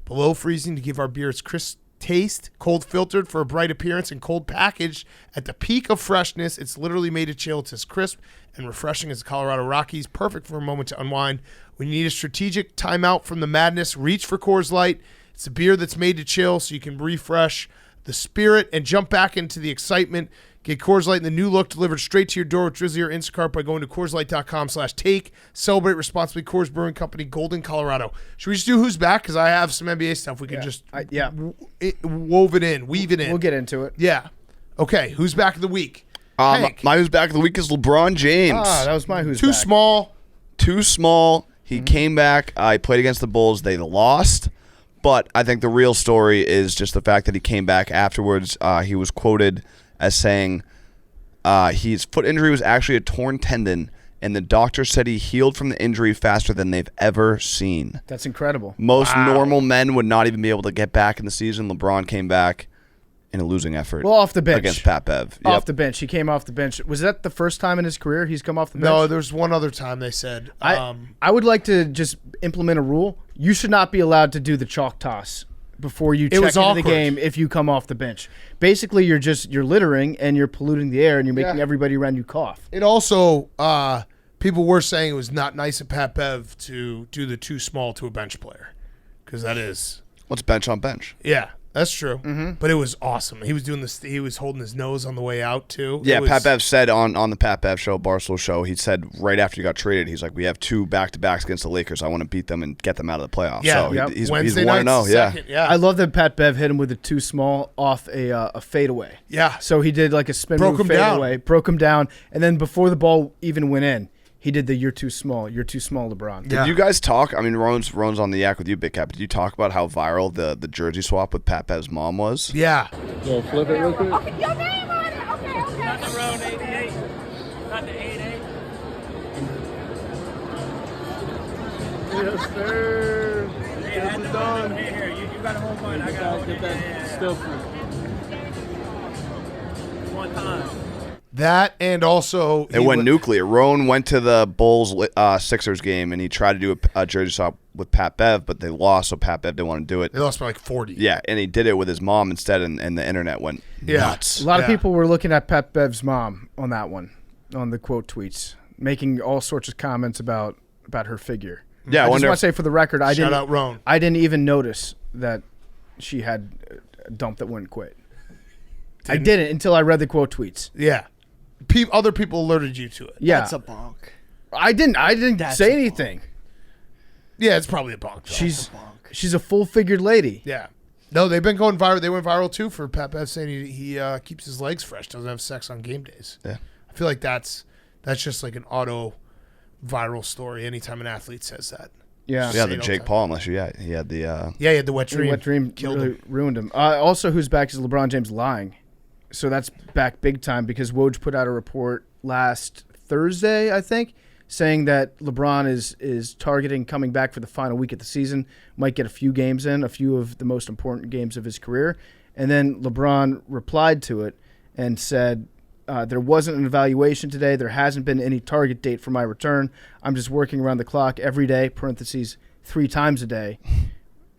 below freezing to give our beer its crisp taste, cold filtered for a bright appearance, and cold packaged at the peak of freshness. It's literally made to chill. It's as crisp and refreshing as the Colorado Rockies. Perfect for a moment to unwind. When you need a strategic timeout from the madness, reach for Coors Light. It's a beer that's made to chill so you can refresh the spirit and jump back into the excitement. Get Coors Light in the new look delivered straight to your door with Drizzy or Instacart by going to CoorsLight.com/take. Celebrate responsibly. Coors Brewing Company, Golden, Colorado. Should we just do who's back? Because I have some NBA stuff. We can weave it in. We'll get into it. Yeah. Okay, who's back of the week? My who's back of the week is LeBron James. That was my who's Too back. small. Too small. He came back. He played against the Bulls. They lost. But I think the real story is just the fact that he came back afterwards. He was quoted as saying his foot injury was actually a torn tendon, and the doctor said he healed from the injury faster than they've ever seen. That's incredible. Most normal men would not even be able to get back in the season. LeBron came back in a losing effort. Well, off the bench. Against Pat Bev. Off the bench. He came off the bench. Was that the first time in his career he's come off the bench? No, there's one other time they said. I would like to just implement a rule. You should not be allowed to do the chalk toss before you check into the game if you come off the bench. Basically, you're littering and you're polluting the air and you're making everybody around you cough. It also, people were saying it was not nice of Pat Bev to do the too small to a bench player. because that is. What's bench on bench? Yeah, that's true. Mm-hmm. But it was awesome. He was doing this. He was holding his nose on the way out too. Yeah, Pat Bev said on the Pat Bev show, Barstool show, he said right after he got traded, he's like, we have 2 back-to-backs against the Lakers. I want to beat them and get them out of the playoffs. Yeah, so yep. he's Wednesday 1-0. night, Yeah. I love that Pat Bev hit him with a too small off a fadeaway. Yeah. So he did like a spin Broke move him down. fadeaway, broke him down, and then before the ball even went in, he did the "you're too small, LeBron." Did you guys talk? I mean, Ron's on the yak with you, Big Cap. Did you talk about how viral the jersey swap with Pat Bev's mom was? Yeah. Yo, flip it real quick. Okay, your name on it. Okay. Not the road 88. Not the 88. Yes, sir. Hey, I had the done. Here. You got to hold mine. I got to hold Get it. that Yeah. still free. One time. That and also It went nuclear. Roan went to the Bulls Sixers game, and he tried to do a jersey swap with Pat Bev, but they lost, so Pat Bev didn't want to do it. They lost by like 40. Yeah, and he did it with his mom instead, and the internet went nuts. A lot of Yeah. people were looking at Pat Bev's mom on that one, on the quote tweets, making all sorts of comments about her figure. Yeah, I just wonder want to say for the record, Shout out Roan. I didn't even notice that she had a dump that wouldn't quit. I didn't until I read the quote tweets. Yeah. Other people alerted you to it. Yeah, That's a bonk. I didn't That's say a anything. Yeah, it's probably a bonk. Though. She's a full-figured lady. Yeah. No, they've been going viral. They went viral too for Pat Bev saying he keeps his legs fresh, doesn't have sex on game days. Yeah. I feel like that's just like an auto viral story anytime an athlete says that. Yeah, Yeah, Say the it all Jake the Paul, unless he had the Yeah, he had the wet dream. Wet dream Killed really him. ruined him. Also, who's back is LeBron James lying. So that's back big time because Woj put out a report last Thursday, I think, saying that LeBron is targeting coming back for the final week of the season, might get a few games in, a few of the most important games of his career. And then LeBron replied to it and said, there wasn't an evaluation today. There hasn't been any target date for my return. I'm just working around the clock every day, parentheses, 3 times a day.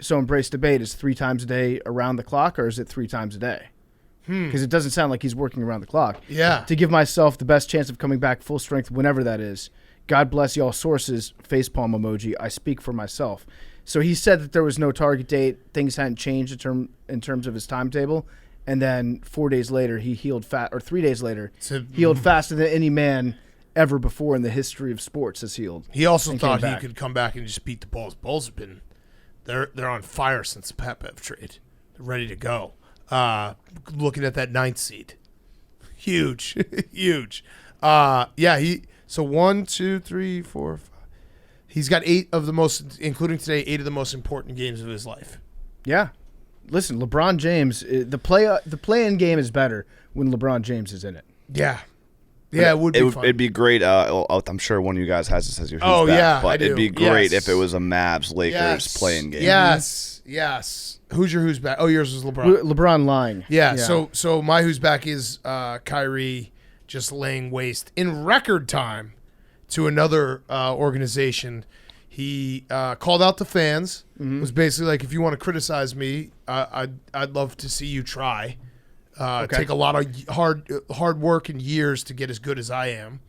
So embrace debate. Is 3 times a day around the clock or is it 3 times a day? Because it doesn't sound like he's working around the clock. Yeah. To give myself the best chance of coming back full strength whenever that is. God bless y'all sources, facepalm emoji. I speak for myself. So he said that there was no target date. Things hadn't changed in terms of his timetable. And then 4 days later, he healed or 3 days later, healed faster than any man ever before in the history of sports has healed. He also and thought came he back. could come back and just beat the Bulls. Bulls have been they're on fire since the Pat Bev trade. They're ready to go. Looking at that 9th seed. Huge. Huge. So 1, 2, 3, 4, 5. He's got 8 of the most, including today, 8 of the most important games of his life. Yeah. Listen, LeBron James, the play-in game is better when LeBron James is in it. Yeah. Yeah, it would be fun. It'd be great. I'm sure one of you guys has this as your who's Oh, back, yeah, but I it'd do. be great Yes. if it was a Mavs-Lakers playing game. Yes. Who's your who's back? Oh, yours was LeBron. LeBron lying. Yeah. So my who's back is Kyrie just laying waste in record time to another organization. He called out the fans. Was basically like, if you want to criticize me, I'd love to see you try. Take a lot of hard work and years to get as good as I am.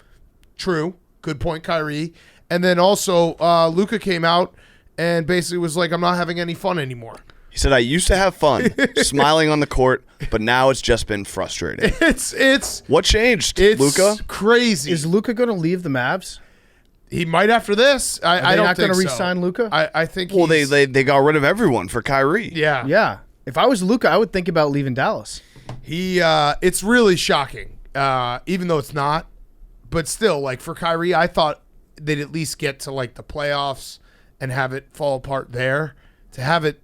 True. Good point, Kyrie. And then also Luka came out and basically was like, I'm not having any fun anymore. He said, I used to have fun smiling on the court, but now it's just been frustrating. It's What changed, it's Luka? crazy. Is Luka going to leave the Mavs? He might after this. I Are they don't not think going to so. re-sign Luka? I think. Well, he's- they got rid of everyone for Kyrie. Yeah. Yeah. If I was Luka, I would think about leaving Dallas. He. It's really shocking. Even though it's not, but still, like for Kyrie, I thought they'd at least get to like the playoffs and have it fall apart there. To have it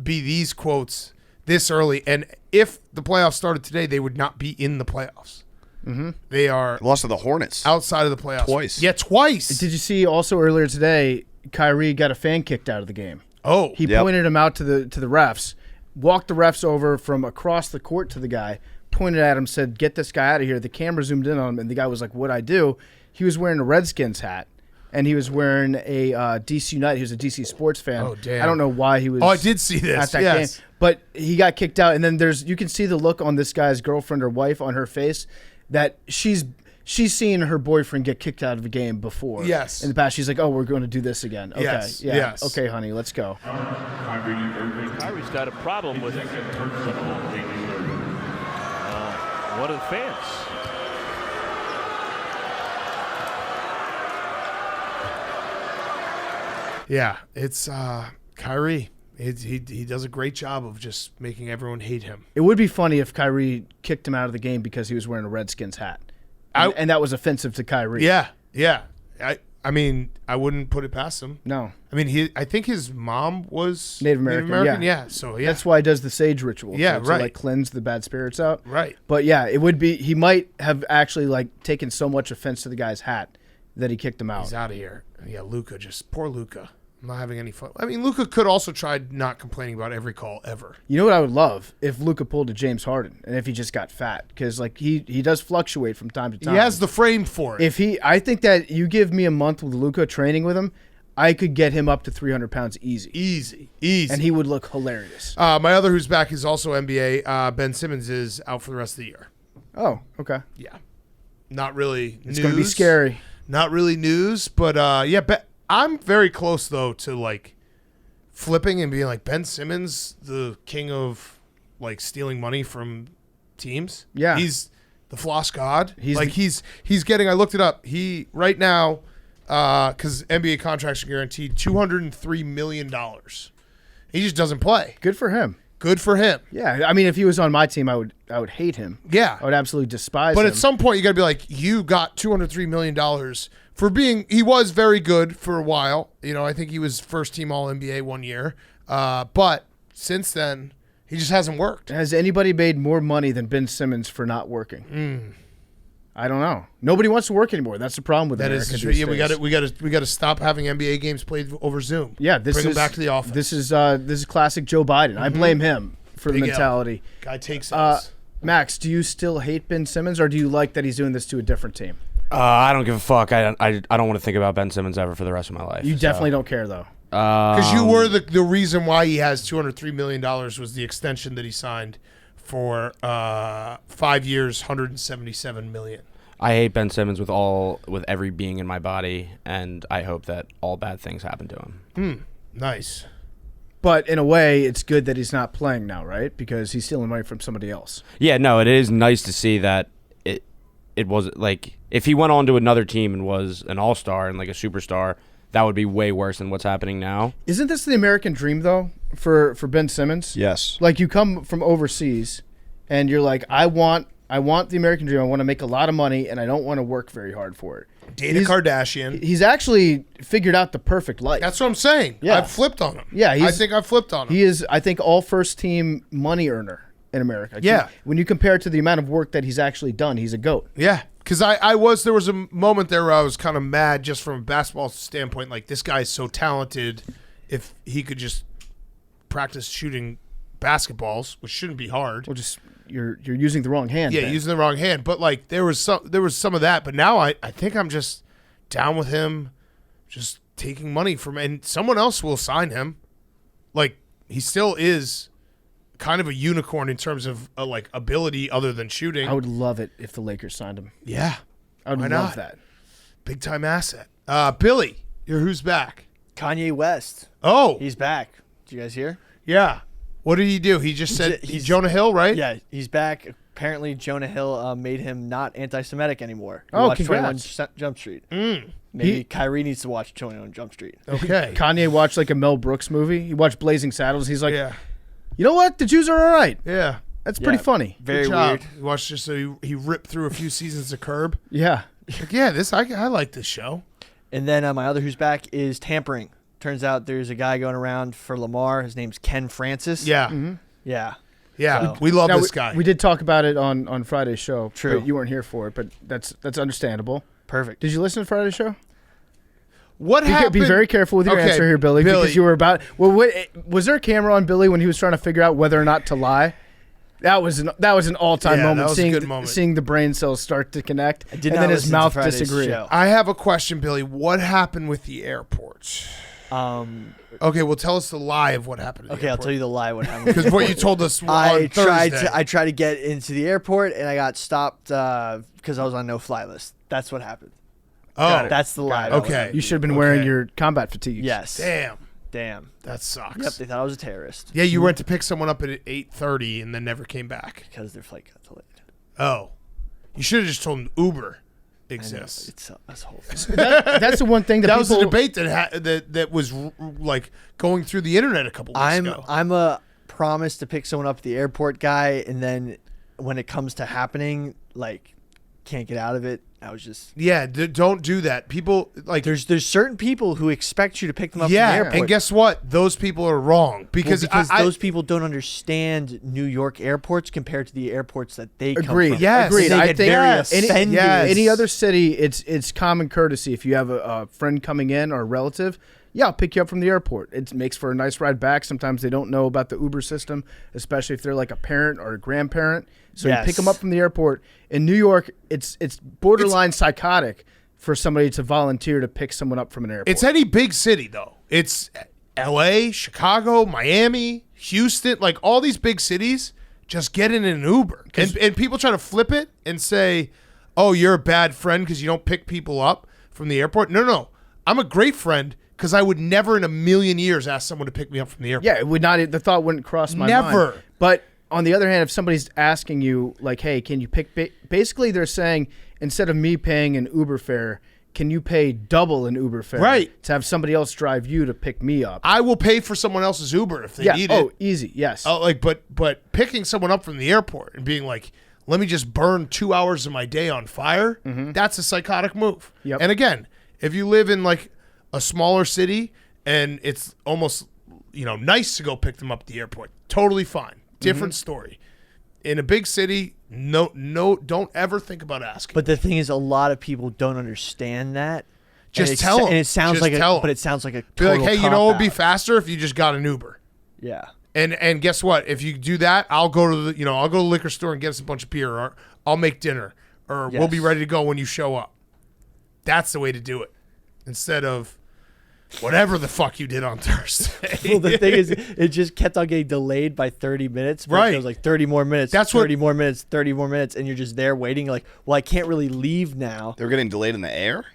be these quotes this early, and if the playoffs started today, they would not be in the playoffs. Mm-hmm. They are Lost to the Hornets. outside of the playoffs Twice. Yeah, twice. Did you see also earlier today, Kyrie got a fan kicked out of the game? Oh, He Yep. pointed him out to the refs, walked the refs over from across the court to the guy, pointed at him, said, "Get this guy out of here." The camera zoomed in on him, and the guy was like, "What'd I do?" He was wearing a Redskins hat, and he was wearing a DC United. He was a DC sports fan. Oh, damn. I don't know why he was. Oh, I did see this. At that Yes. game, but he got kicked out, and then you can see the look on this guy's girlfriend or wife on her face that she's she's seen her boyfriend get kicked out of a game before. Yes. In the past, she's like, oh, we're going to do this again. Okay. Yes. Yeah. Yes. Okay, honey, let's go. Kyrie's got a problem with one of the fans. Yeah, it's Kyrie. He does a great job of just making everyone hate him. It would be funny if Kyrie kicked him out of the game because he was wearing a Redskins hat. And that was offensive to Kyrie. Yeah. I mean, I wouldn't put it past him. No. I mean, I think his mom was Native American. Yeah. So yeah, that's why he does the sage ritual. Yeah, to right. like cleanse the bad spirits out. Right. But yeah, it would be. He might have actually like taken so much offense to the guy's hat that he kicked him out. He's out of here. Yeah, Luka, just poor Luka. I'm not having any fun. I mean, Luka could also try not complaining about every call ever. You know what I would love if Luka pulled a James Harden and if he just got fat, because like he does fluctuate from time to time. He has the frame for it. I think that you give me a month with Luka training with him, I could get him up to 300 pounds easy. Easy. And he would look hilarious. My other who's back is also NBA. Ben Simmons is out for the rest of the year. Oh, okay. Yeah. Not really It's going to be scary. Not really news, but I'm very close, though, to, like, flipping and being like, Ben Simmons, the king of, like, stealing money from teams. Yeah. He's the floss god. He's getting, I looked it up. He, right now, because NBA contracts are guaranteed, $203 million. He just doesn't play. Good for him. Good for him. Yeah, I mean, if he was on my team, I would hate him. Yeah. I would absolutely despise him. But at some point, you got to be like, you got $203 million for being – he was very good for a while. You know, I think he was first-team All-NBA 1 year. But since then, he just hasn't worked. Has anybody made more money than Ben Simmons for not working? I don't know. Nobody wants to work anymore. That's the problem with that. America. Is true. Yeah, we got to stop having NBA games played over Zoom. Yeah, bring them back to the office. This is classic Joe Biden. I blame him for the mentality. Guy takes us. Max, do you still hate Ben Simmons, or do you like that he's doing this to a different team? I don't give a fuck. I don't want to think about Ben Simmons ever for the rest of my life. You definitely don't care, though. Because you were the reason why he has $203 million was the extension that he signed for 5 years, $177 million. I hate Ben Simmons with every being in my body, and I hope that all bad things happen to him. Nice. But in a way, it's good that he's not playing now, right? Because he's stealing money from somebody else. Yeah, no, it is nice to see that it was like if he went on to another team and was an all-star and like a superstar, that would be way worse than what's happening now. Isn't this the American dream though for Ben Simmons? Yes. Like you come from overseas and you're like, I want the American dream. I want to make a lot of money and I don't want to work very hard for it. Date a Kardashian. He's actually figured out the perfect life. That's what I'm saying. Yeah. I've flipped on him. Yeah, I think I've flipped on him. He is, I think, all first-team money earner in America. Yeah. When you compare it to the amount of work that he's actually done, he's a GOAT. Yeah, because there was a moment there where I was kind of mad just from a basketball standpoint. Like, this guy is so talented. If he could just practice shooting basketballs, which shouldn't be hard. Well, just you're using the wrong hand. Yeah, Ben. using the wrong hand. But like there was some of that. But now I think I'm just down with him, just taking money from, and someone else will sign him. Like he still is kind of a unicorn in terms of like ability other than shooting. I would love it if the Lakers signed him. Yeah, I would why love not? that. Big time asset. Billy, who's back? Kanye West. Oh, He's back. Did you guys hear? yeah. What did he do? He just said he's Jonah Hill, right? Yeah, he's back. Apparently, Jonah Hill made him not anti-Semitic anymore. Oh, watch 21 congrats. Jump Street. Maybe Kyrie needs to watch 21 Jump Street. Okay. Kanye watched like a Mel Brooks movie. He watched Blazing Saddles. He's like, Yeah. you know what? The Jews are all right. Yeah. That's pretty funny. Very Good job. weird. He watched this, so he ripped through a few seasons of Curb. Yeah. Like, yeah, I like this show. And then my other who's back is tampering. Turns out there's a guy going around for Lamar. His name's Ken Francis. Yeah. Yeah. Yeah. So- We love Now, this guy. We did talk about it on Friday's show. True. But you weren't here for it, but that's understandable. Perfect. Did you listen to Friday's show? What happened? Be very careful with your Okay, answer here, Billy, because you were about. Well, was there a camera on Billy when he was trying to figure out whether or not to lie? That was an all-time Yeah, moment. that was a good moment. Seeing the brain cells start to connect, I did and not then his listen mouth to Friday's disagree. show. I have a question, Billy. What happened with the airports? Okay, well, tell us the lie of what happened. Okay, I'll tell you the lie what happened. Because what you told us I on tried Thursday. to get into the airport and I got stopped because I was on no-fly list. That's what happened. Oh, that's the lie. about what Okay. happened. You should have been wearing your combat fatigues. Yes. Damn, that sucks. Yep, they thought I was a terrorist. Yeah, you went to pick someone up at 8:30 and then never came back. Because their flight got delayed. Oh, you should have just told them Uber I know, exists. it's a whole thing. That's the one thing that That people, was a debate that was like going through the internet a couple weeks ago. I'm a promise to pick someone up at the airport guy, and then when it comes to happening, like, can't get out of it. I was just don't do that. People like there's certain people who expect you to pick them up from the yeah, airport. and guess what? Those people are wrong because those people don't understand New York airports compared to the airports that they come Agreed. from. Yes. Agreed. They I get think very yes. offended. any other city, it's common courtesy if you have a friend coming in or a relative. Yeah, I'll pick you up from the airport. It makes for a nice ride back. Sometimes they don't know about the Uber system, especially if they're like a parent or a grandparent. So you pick them up from the airport. In New York, it's borderline psychotic for somebody to volunteer to pick someone up from an airport. It's any big city though. It's L.A., Chicago, Miami, Houston, like all these big cities. Just get in an Uber, and people try to flip it and say, "Oh, you're a bad friend because you don't pick people up from the airport." No, I'm a great friend. Because I would never in a million years ask someone to pick me up from the airport. Yeah, it would not. The thought wouldn't cross my mind. Never. But on the other hand, if somebody's asking you, like, hey, can you pick? Basically, they're saying instead of me paying an Uber fare, can you pay double an Uber fare? Right. To have somebody else drive you to pick me up. I will pay for someone else's Uber if they need it. Oh, easy. Yes. Oh, but picking someone up from the airport and being like, let me just burn 2 hours of my day on fire. That's a psychotic move. Yep. And again, if you live in like a smaller city and it's almost nice to go pick them up at the airport, totally fine, different story. In a big city, no, don't ever think about asking. But the thing is, a lot of people don't understand that. Just tell them. And it sounds Just tell 'em. but it sounds like a Be total like, hey, you know what would be cop-out. faster if you just got an Uber. Yeah. And guess what? If you do that, I'll go to the I'll go to the liquor store and get us a bunch of beer, or I'll make dinner, or we'll be Yes. ready to go when you show up. That's the way to do it, instead of whatever the fuck you did on Thursday. Well, the thing is, it just kept on getting delayed by 30 minutes. But Right. It was like 30 more minutes. That's 30 more minutes. 30 more minutes, and you're just there waiting. Like, well, I can't really leave now. They were getting delayed in the air?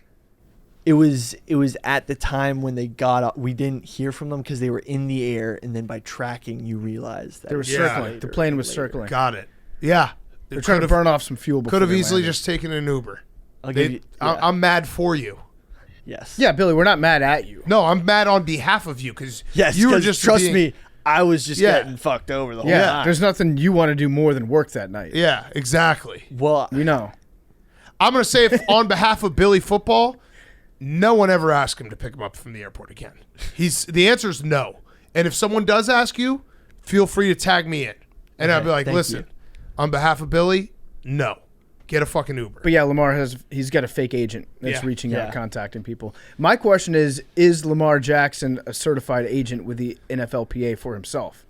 It was at the time when they got up. We didn't hear from them because they were in the air, and then by tracking, you realize that they were Yeah. circling. The plane was circling. Got it. Yeah, They're trying to burn off some fuel. Could have before they easily landed. just taken an Uber. I'll give you. I'm mad for you. Yes. Yeah, Billy, we're not mad at you. No, I'm mad on behalf of you because Yes. you were 'cause just trust being- me. I was just Yeah. getting fucked over the whole Yeah, time. there's nothing you want to do more than work that night. Yeah, exactly. Well, We know. I'm gonna say if on behalf of Billy Football, no one ever asked him to pick him up from the airport again. The answer is no. And if someone does ask you, feel free to tag me in, and I'll be like, thank listen, you. on behalf of Billy, no, get a fucking Uber. But yeah, Lamar he's got a fake agent that's Yeah. reaching out, Yeah. contacting people. My question is Lamar Jackson a certified agent with the NFLPA for himself?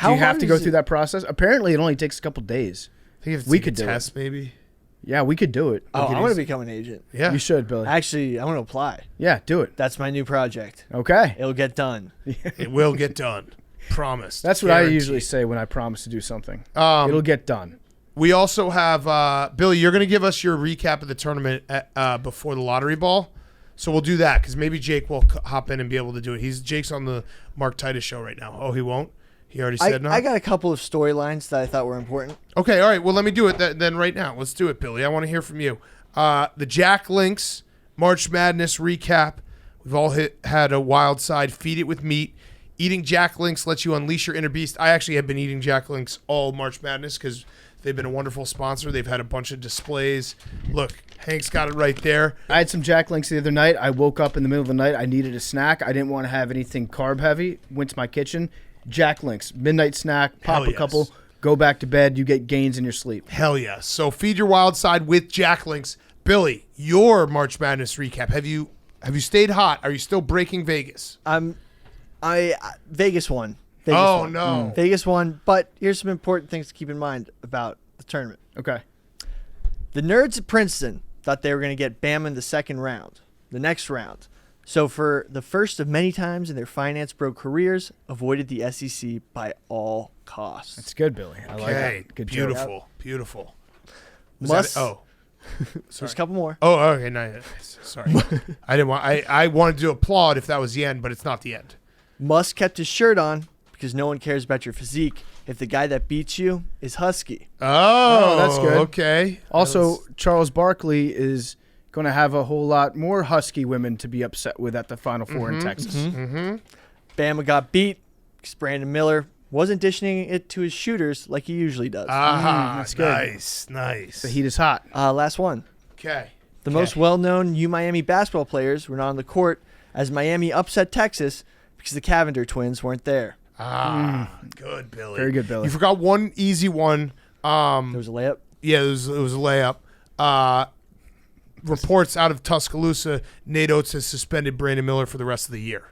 Do you have to go through that process? Apparently, it only takes a couple days. I think if We it's could a do it. test, maybe. Yeah, we could do it. oh, I'm going to become an agent. Yeah, You should, Billy. Actually, I'm going to apply. Yeah, do it. That's my new project. Okay. It'll get done. it will get done. Promise. That's what I usually say when I promise to do something. It'll get done. We also have Billy. You're going to give us your recap of the tournament before the lottery ball, so we'll do that because maybe Jake will hop in and be able to do it. Jake's on the Mark Titus show right now. Oh, he won't. He already said no. I got a couple of storylines that I thought were important. Okay, all right. Well, let me do it then right now. Let's do it, Billy. I want to hear from you. The Jack Links March Madness recap. We've all had a wild side. Feed it with meat. Eating Jack Links lets you unleash your inner beast. I actually have been eating Jack Links all March Madness because they've been a wonderful sponsor. They've had a bunch of displays. Look, Hank's got it right there. I had some Jack Links the other night. I woke up in the middle of the night. I needed a snack. I didn't want to have anything carb heavy. Went to my kitchen. Jack Links, midnight snack, pop Hell a yes. couple, go back to bed. You get gains in your sleep. Hell yes. So feed your wild side with Jack Links. Billy, your March Madness recap. Have you stayed hot? Are you still breaking Vegas? Vegas won. No. Vegas won, but here's some important things to keep in mind about the tournament. Okay. The nerds at Princeton thought they were going to get Bama in the second round, the next round. So for the first of many times in their finance bro careers, avoided the SEC by all costs. That's good, Billy. I like it. Good Beautiful. job. Beautiful. There's Sorry. a couple more. Oh, okay. No, sorry. I didn't want. I wanted to applaud if that was the end, but it's not the end. Musk kept his shirt on because no one cares about your physique if the guy that beats you is husky. Oh, that's good. Okay. Also, Charles Barkley is going to have a whole lot more husky women to be upset with at the Final Four in Texas. Bama got beat because Brandon Miller wasn't dishing it to his shooters like he usually does. That's good. Nice. The heat is hot. Last one. Okay. The most well-known Miami basketball players were not on the court as Miami upset Texas because the Cavender twins weren't there. Good, Billy. Very good, Billy. You forgot one easy one. There was a layup. Yeah, it was a layup. Reports out of Tuscaloosa, Nate Oats has suspended Brandon Miller for the rest of the year.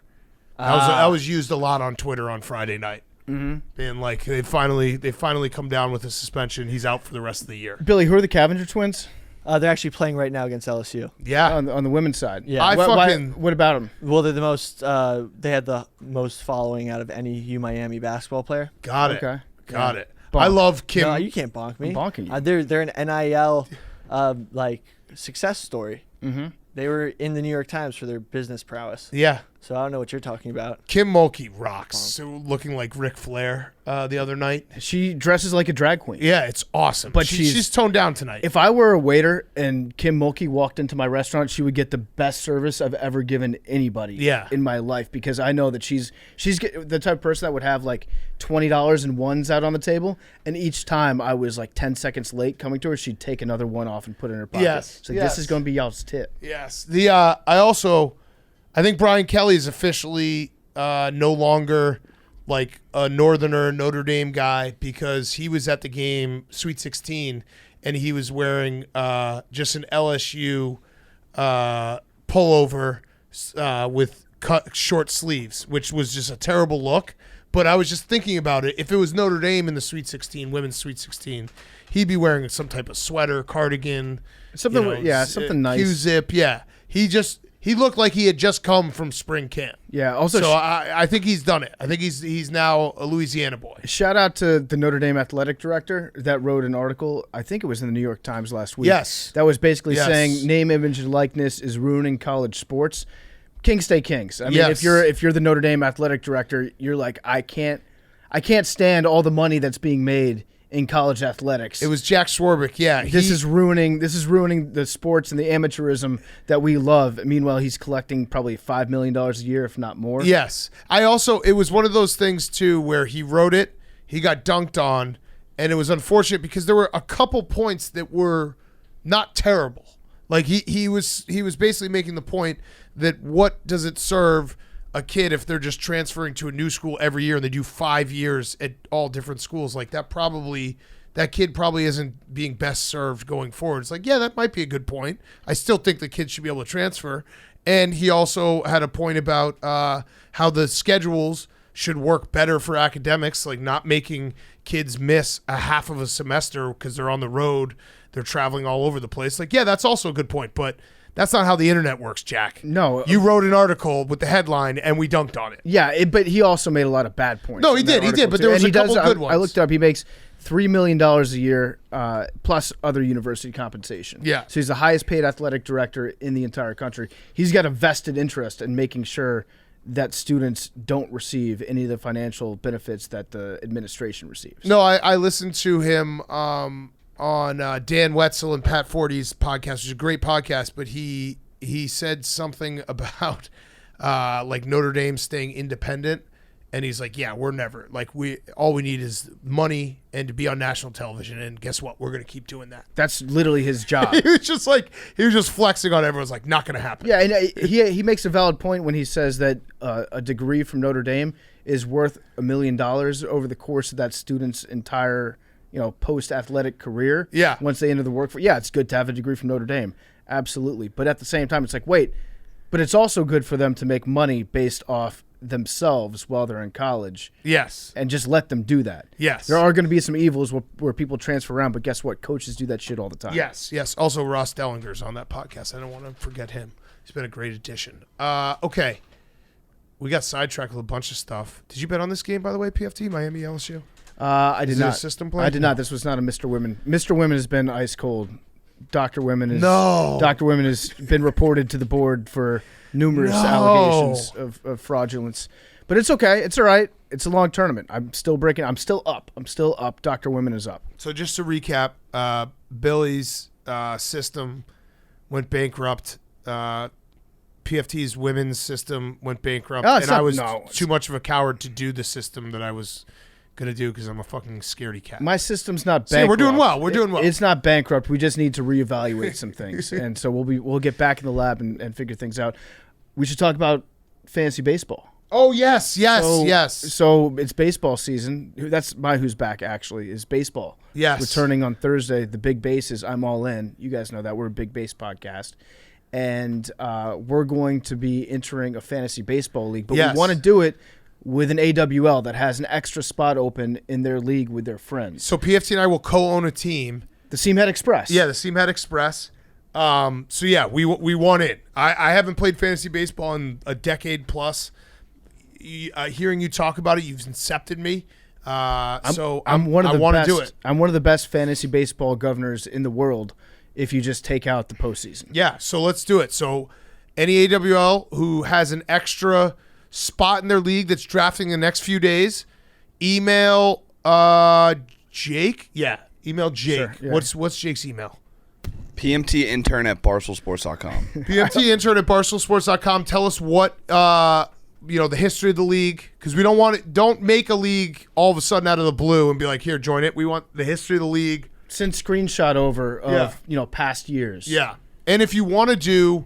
That was used a lot on Twitter on Friday night. Being like they finally come down with a suspension. He's out for the rest of the year. Billy, who are the Cavender twins? They're actually playing right now against LSU. Yeah. On the women's side. Yeah. What about them? Well, they're the most. They had the most following out of any Miami basketball player. Got it. Okay. Got it. Bonk. I love Kim. No, you can't bonk me. I'm bonking you. They're an NIL like success story. Mm-hmm. They were in the New York Times for their business prowess. Yeah. So I don't know what you're talking about. Kim Mulkey rocks. So looking like Ric Flair the other night. She dresses like a drag queen. Yeah, it's awesome. But she's toned down tonight. If I were a waiter and Kim Mulkey walked into my restaurant, she would get the best service I've ever given anybody in my life, because I know that she's the type of person that would have like $20 in ones out on the table, and each time I was like 10 seconds late coming to her, she'd take another one off and put it in her pocket. Yes. So this is going to be y'all's tip. Yes. I think Brian Kelly is officially no longer like a Northerner Notre Dame guy, because he was at the game Sweet 16 and he was wearing just an LSU pullover with cut short sleeves, which was just a terrible look. But I was just thinking about it. If it was Notre Dame in the Sweet 16, women's Sweet 16, he'd be wearing some type of sweater, cardigan, something nice. Q-zip, yeah. He looked like he had just come from spring camp. Yeah. Also, so I think he's done it. I think he's now a Louisiana boy. Shout out to the Notre Dame athletic director that wrote an article. I think it was in the New York Times last week. Yes. That was basically saying name, image, and likeness is ruining college sports. Kings stay kings. I mean, if you're the Notre Dame athletic director, you're like, I can't stand all the money that's being made in college athletics. It was Jack Swarbrick, yeah. This is ruining the sports and the amateurism that we love. Meanwhile, he's collecting probably $5 million a year, if not more. Yes. It was one of those things too where he wrote it, he got dunked on, and it was unfortunate because there were a couple points that were not terrible. Like he was basically making the point that what does it serve a kid if they're just transferring to a new school every year and they do 5 years at all different schools? Like that kid probably isn't being best served going forward. It's like, yeah, that might be a good point. I still think the kid should be able to transfer. And he also had a point about how the schedules should work better for academics, like not making kids miss a half of a semester because they're on the road, they're traveling all over the place. Like, yeah, that's also a good point, but that's not how the internet works, Jack. No. You wrote an article with the headline, and we dunked on it. Yeah, but he also made a lot of bad points. No, he did, but there was a couple good ones. I looked it up. He makes $3 million a year plus other university compensation. Yeah. So he's the highest paid athletic director in the entire country. He's got a vested interest in making sure that students don't receive any of the financial benefits that the administration receives. No, I listened to him on Dan Wetzel and Pat Forty's podcast, which is a great podcast, but he said something about like Notre Dame staying independent, and he's like, yeah, we're never, like, all we need is money and to be on national television, and guess what, we're going to keep doing that. That's literally his job. he was just flexing on everyone's like, not going to happen. Yeah, and he makes a valid point when he says that a degree from Notre Dame is worth $1 million over the course of that student's entire post-athletic career. Yeah. Once they enter the workforce. Yeah, it's good to have a degree from Notre Dame. Absolutely. But at the same time, it's like, wait, but it's also good for them to make money based off themselves while they're in college. Yes. And just let them do that. Yes. There are going to be some evils where people transfer around, but guess what? Coaches do that shit all the time. Yes. Also, Ross Dellinger's on that podcast. I don't want to forget him. He's been a great addition. Okay. We got sidetracked with a bunch of stuff. Did you bet on this game, by the way, PFT, Miami LSU? I did not. Is it a system play? I did not. This was not a Mr. Women. Mr. Women has been ice cold. Dr. Women is Dr. Women has been reported to the board for numerous allegations of fraudulence. But it's okay. It's all right. It's a long tournament. I'm still up. Dr. Women is up. So just to recap, Billy's system went bankrupt. PFT's women's system went bankrupt, and I was too much of a coward to do the system that I was going to do because I'm a fucking scaredy cat. My system's not bankrupt. See, we're doing well. We're doing well. It's not bankrupt. We just need to reevaluate some things, and so we'll get back in the lab and figure things out. We should talk about fantasy baseball. Oh, yes. So it's baseball season. That's my who's back, actually, is baseball. Yes. Returning on Thursday. The big base is I'm all in. You guys know that. We're a big base podcast. And we're going to be entering a fantasy baseball league. But we want to do it with an AWL that has an extra spot open in their league with their friends. So PFT and I will co-own a team. The Seamhead Express. Yeah, the Seamhead Express. So, yeah, we want it. I haven't played fantasy baseball in a decade plus. Hearing you talk about it, you've incepted me. I want to do it. I'm one of the best fantasy baseball governors in the world if you just take out the postseason. Yeah, so let's do it. So any AWL who has an extra spot in their league that's drafting the next few days, email Jake. Yeah, email Jake. Sure, yeah. What's Jake's email? PMTintern@barstoolsports.com. PMTintern@barstoolsports.com. Tell us what the history of the league, because we don't make a league all of a sudden out of the blue and be like, here, join it. We want the history of the league. Send screenshot over of past years. Yeah. And if you want to do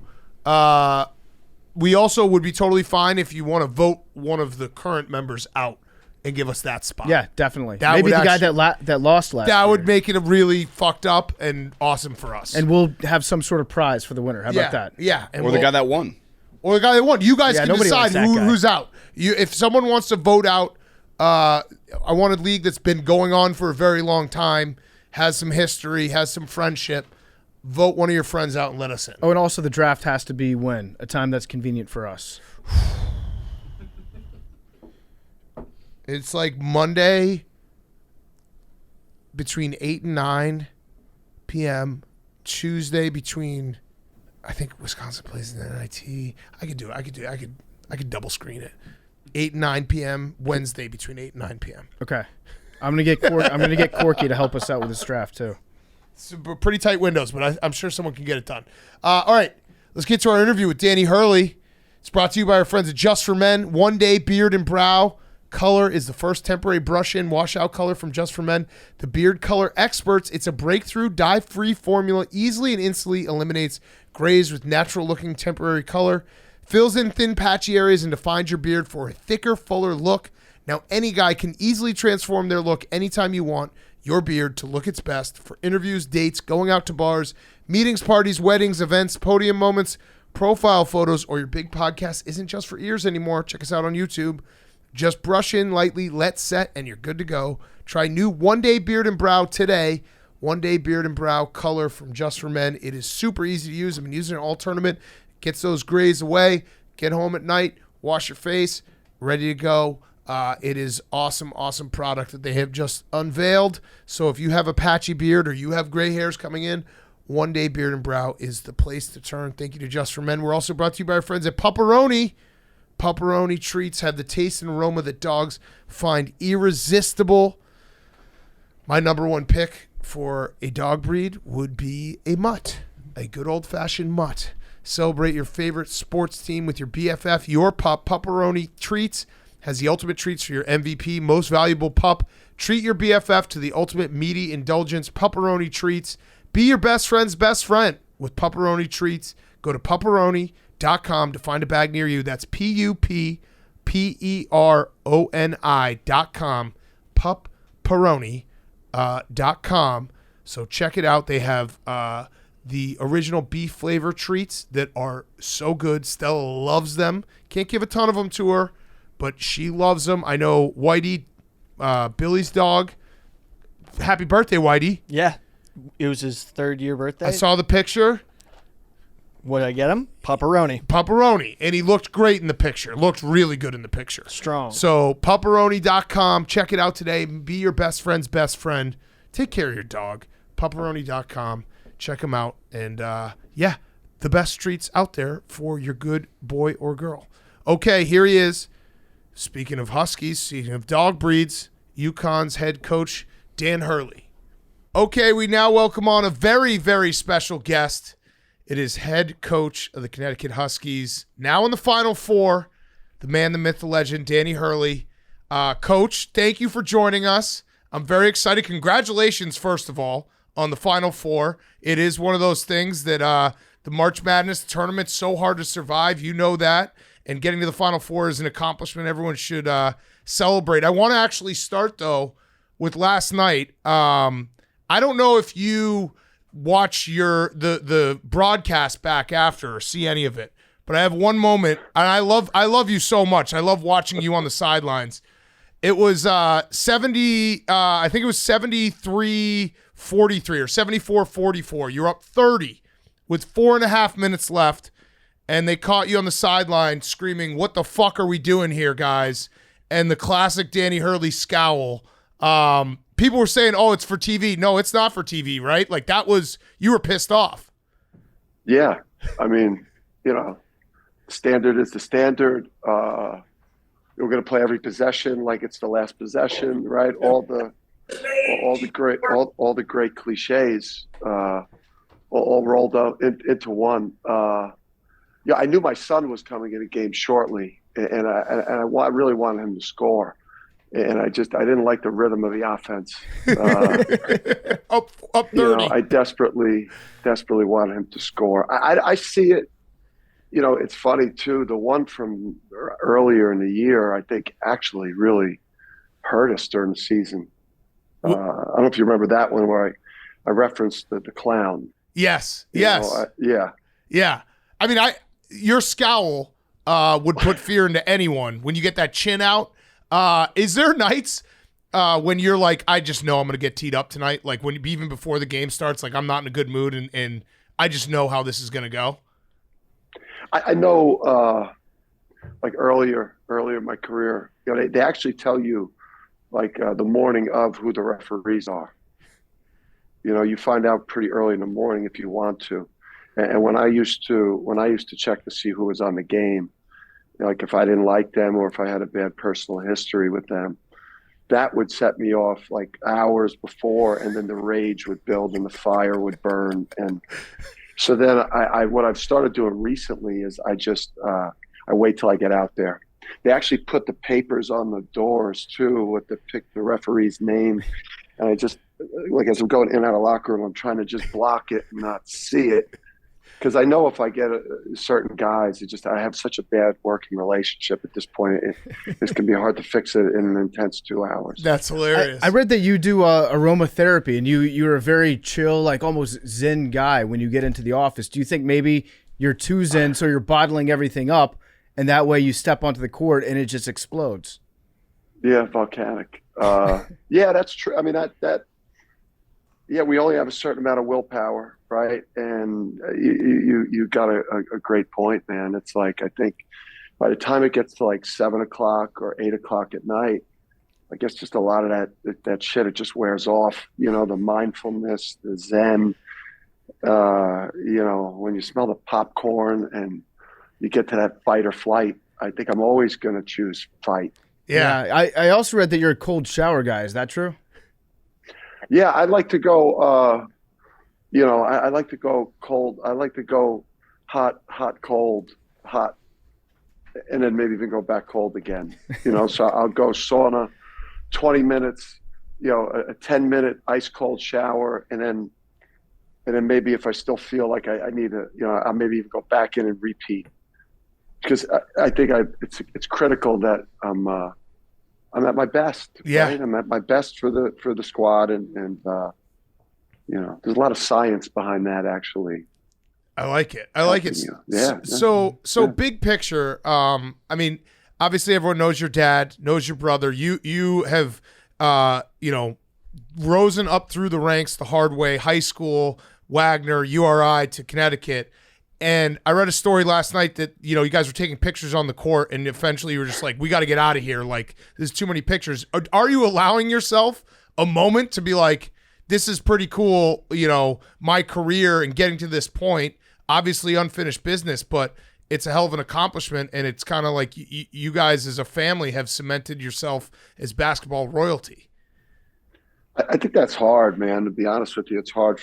we also would be totally fine if you want to vote one of the current members out and give us that spot. Yeah, definitely. Maybe the guy that lost last year. That would make it really fucked up and awesome for us. And we'll have some sort of prize for the winner. How about that? Yeah. And the guy that won. Or the guy that won. You guys can decide who's out. If someone wants to vote out, I want a league that's been going on for a very long time, has some history, has some friendship. Vote one of your friends out and let us in. Oh, and also the draft has to be when? A time that's convenient for us. It's like Monday between 8 and 9 p.m. Tuesday between, I think Wisconsin plays in the NIT. I could do it. I could double screen it. 8 and 9 p.m. Wednesday between 8 and 9 p.m. Okay. I'm gonna get Corky to help us out with this draft too. It's pretty tight windows, but I'm sure someone can get it done. All right, let's get to our interview with Dan Hurley. It's brought to you by our friends at Just for Men. 1 Day Beard and Brow Color is the first temporary brush-in, wash-out color from Just for Men. The beard color experts. It's a breakthrough dye-free formula, easily and instantly eliminates grays with natural-looking temporary color, fills in thin, patchy areas, and defines your beard for a thicker, fuller look. Now, any guy can easily transform their look anytime you want your beard to look its best for interviews, dates, going out to bars, meetings, parties, weddings, events, podium moments, profile photos, or your big podcast isn't just for ears anymore. Check us out on YouTube. Just brush in lightly, let set, and you're good to go. Try new 1 Day Beard and Brow today. 1 Day Beard and Brow color from Just for Men. It is super easy to use. I've been using it all tournament. Gets those grays away. Get home at night, wash your face, ready to go. It is awesome product that they have just unveiled. So if you have a patchy beard or you have gray hairs coming in, 1 Day Beard and Brow is the place to turn. Thank you to Just for Men. We're also brought to you by our friends at Pepperoni. Pepperoni treats have the taste and aroma that dogs find irresistible. My number one pick for a dog breed would be a mutt, a good old-fashioned mutt. Celebrate your favorite sports team with your BFF, your pup. Pepperoni Treats has the ultimate treats for your MVP, most valuable pup. Treat your BFF to the ultimate meaty indulgence. Pepperoni Treats. Be your best friend's best friend with Pepperoni Treats. Go to pepperoni.com to find a bag near you. That's PUPPERONI.com. Pepperoni.com. So check it out. They have the original beef flavor treats that are so good. Stella loves them. Can't give a ton of them to her, but she loves them. I know Whitey, Billy's dog. Happy birthday, Whitey. Yeah. It was his 3rd year birthday. I saw the picture. What did I get him? Pepperoni. And he looked great in the picture. Looked really good in the picture. Strong. So pepperoni.com. Check it out today. Be your best friend's best friend. Take care of your dog. Pepperoni.com. Check him out. And, the best treats out there for your good boy or girl. Okay, here he is. Speaking of Huskies, speaking of dog breeds, Uconn's head coach, Dan Hurley. Okay, we now welcome on a very, very special guest. It is head coach of the Connecticut Huskies, now in the Final Four, the man, the myth, the legend, Danny Hurley. Coach, thank you for joining us. I'm very excited. Congratulations, first of all, on the Final Four. It is one of those things that the March Madness tournament's so hard to survive. You know that. And getting to the Final Four is an accomplishment everyone should celebrate. I want to actually start, though, with last night. I don't know if you watch the broadcast back after or see any of it, but I have one moment, and I love you so much. I love watching you on the sidelines. It was 70, I think it was 73-43 or 74-44. You're up 30 with 4.5 minutes left, and they caught you on the sideline screaming, "What the fuck are we doing here, guys?" And the classic Danny Hurley scowl. People were saying, "Oh, it's for TV." No, it's not for TV, right? Like you were pissed off. Yeah. I mean, standard is the standard. We're going to play every possession like it's the last possession, right? All the great cliches, all rolled up into one. I knew my son was coming in a game shortly, and I really wanted him to score. And I didn't like the rhythm of the offense. Up 30. I desperately wanted him to score. I see it. It's funny too. The one from earlier in the year, I think, actually really hurt us during the season. I don't know if you remember that one where I referenced the clown. Yes. Yeah. I mean, your scowl would put fear into anyone when you get that chin out. Is there nights when you're like, I just know I'm going to get teed up tonight? Like even before the game starts, like I'm not in a good mood and I just know how this is going to go? I know, like earlier in my career, they actually tell you like the morning of who the referees are. You find out pretty early in the morning if you want to. And when I used to check to see who was on the game, like if I didn't like them or if I had a bad personal history with them, that would set me off like hours before, and then the rage would build and the fire would burn. And so then what I've started doing recently is I wait till I get out there. They actually put the papers on the doors too with the referee's name. And I just, like as I'm going in and out of the locker room, I'm trying to just block it and not see it. Because I know if I get certain guys, I have such a bad working relationship at this point. It's going to be hard to fix it in an intense 2 hours. That's hilarious. I read that you do aromatherapy, and you're a very chill, like almost zen guy when you get into the office. Do you think maybe you're too zen, so you're bottling everything up, and that way you step onto the court and it just explodes? Yeah, volcanic. Yeah, that's true. I mean, yeah, we only have a certain amount of willpower, right? And you got a great point, man. It's like, I think by the time it gets to like 7 o'clock or 8 o'clock at night, I guess just a lot of that shit, it just wears off. The mindfulness, the zen, when you smell the popcorn and you get to that fight or flight, I think I'm always going to choose fight. Yeah. I also read that you're a cold shower guy. Is that true? Yeah, I like to go, I like to go cold. I like to go hot, cold, hot, and then maybe even go back cold again. So I'll go sauna, 20 minutes, a 10-minute ice cold shower, and then maybe if I still feel like I need I'll maybe even go back in and repeat. Because I think it's critical that I'm at my best. Yeah, right? I'm at my best for the squad, and there's a lot of science behind that, actually. I like it. I like it. Yeah. So big picture. I mean, obviously everyone knows your dad, knows your brother. You have risen up through the ranks the hard way. High school, Wagner, URI to Connecticut. And I read a story last night that, you guys were taking pictures on the court and eventually you were just like, we got to get out of here. Like, there's too many pictures. Are you allowing yourself a moment to be like, this is pretty cool, my career and getting to this point, obviously unfinished business, but it's a hell of an accomplishment. And it's kind of like you guys as a family have cemented yourself as basketball royalty. I think that's hard, man, to be honest with you. It's hard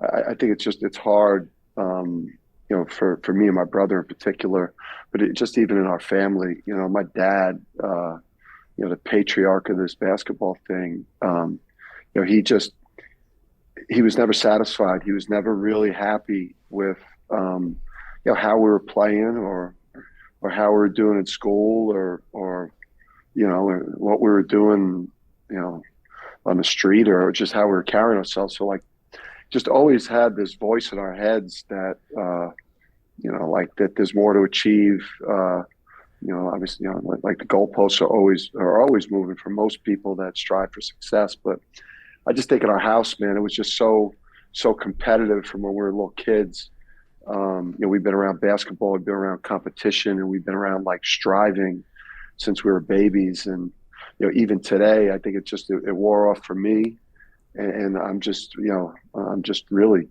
I think it's hard, for me and my brother in particular, but just even in our family, my dad, the patriarch of this basketball thing, he was never satisfied. He was never really happy with, how we were playing or how we were doing at school or what we were doing, on the street or just how we were carrying ourselves. So like, just always had this voice in our heads that, like that there's more to achieve. Obviously, like the goalposts are always moving for most people that strive for success. But I just think in our house, man, it was just so competitive from when we were little kids. We've been around basketball, we've been around competition, and we've been around like striving since we were babies. And, even today, I think it wore off for me. And I'm just really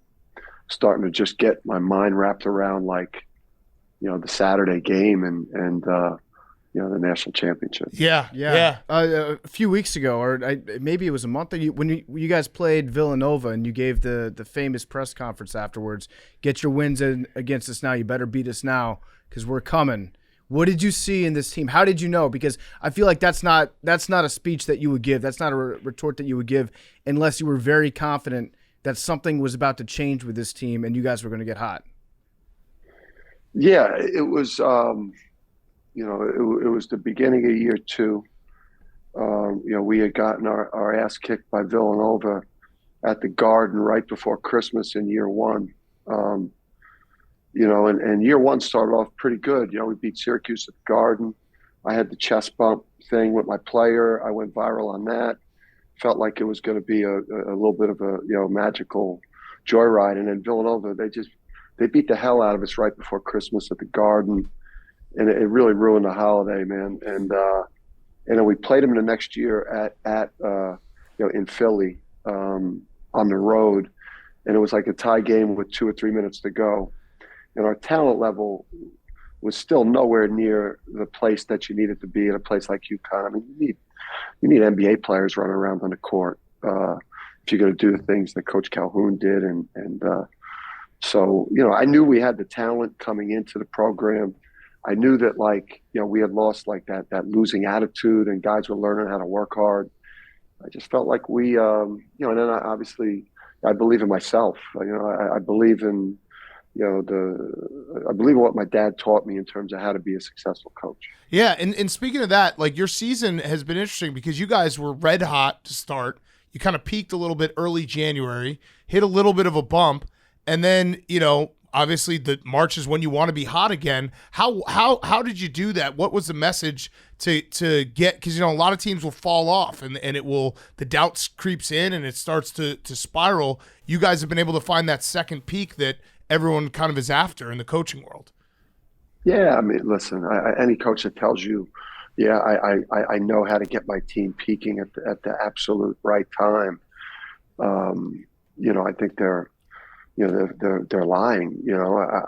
starting to just get my mind wrapped around like, the Saturday game and the national championship. Yeah. A few weeks ago, or maybe it was a month, when you guys played Villanova and you gave the famous press conference afterwards, get your wins in against us now. You better beat us now because we're coming. What did you see in this team? How did you know? Because I feel like that's not a speech that you would give. That's not a retort that you would give unless you were very confident that something was about to change with this team and you guys were going to get hot. Yeah, it was. It was the beginning of year two. We had gotten our ass kicked by Villanova at the Garden right before Christmas in year one. And year one started off pretty good. We beat Syracuse at the Garden. I had the chest bump thing with my player. I went viral on that. Felt like it was going to be a little bit of a magical joyride. And then Villanova, they beat the hell out of us right before Christmas at the Garden, and it really ruined the holiday, man. And then we played them the next year at in Philly on the road, and it was like a tie game with 2 or 3 minutes to go. And our talent level was still nowhere near the place that you needed to be in a place like UConn. I mean, you need NBA players running around on the court if you're going to do the things that Coach Calhoun did. So I knew we had the talent coming into the program. I knew that we had lost like that losing attitude and guys were learning how to work hard. I just felt like we, and then I believe in myself. I believe in, I believe in what my dad taught me in terms of how to be a successful coach. Yeah, and speaking of that, like your season has been interesting because you guys were red hot to start. You kind of peaked a little bit early January, hit a little bit of a bump, and then obviously the March is when you want to be hot again. How did you do that? What was the message to get? Because a lot of teams will fall off and the doubt creeps in and it starts to spiral. You guys have been able to find that second peak that everyone kind of is after in the coaching world. Yeah, I mean, listen, any coach that tells you, I know how to get my team peaking at the absolute right time, I think they're lying.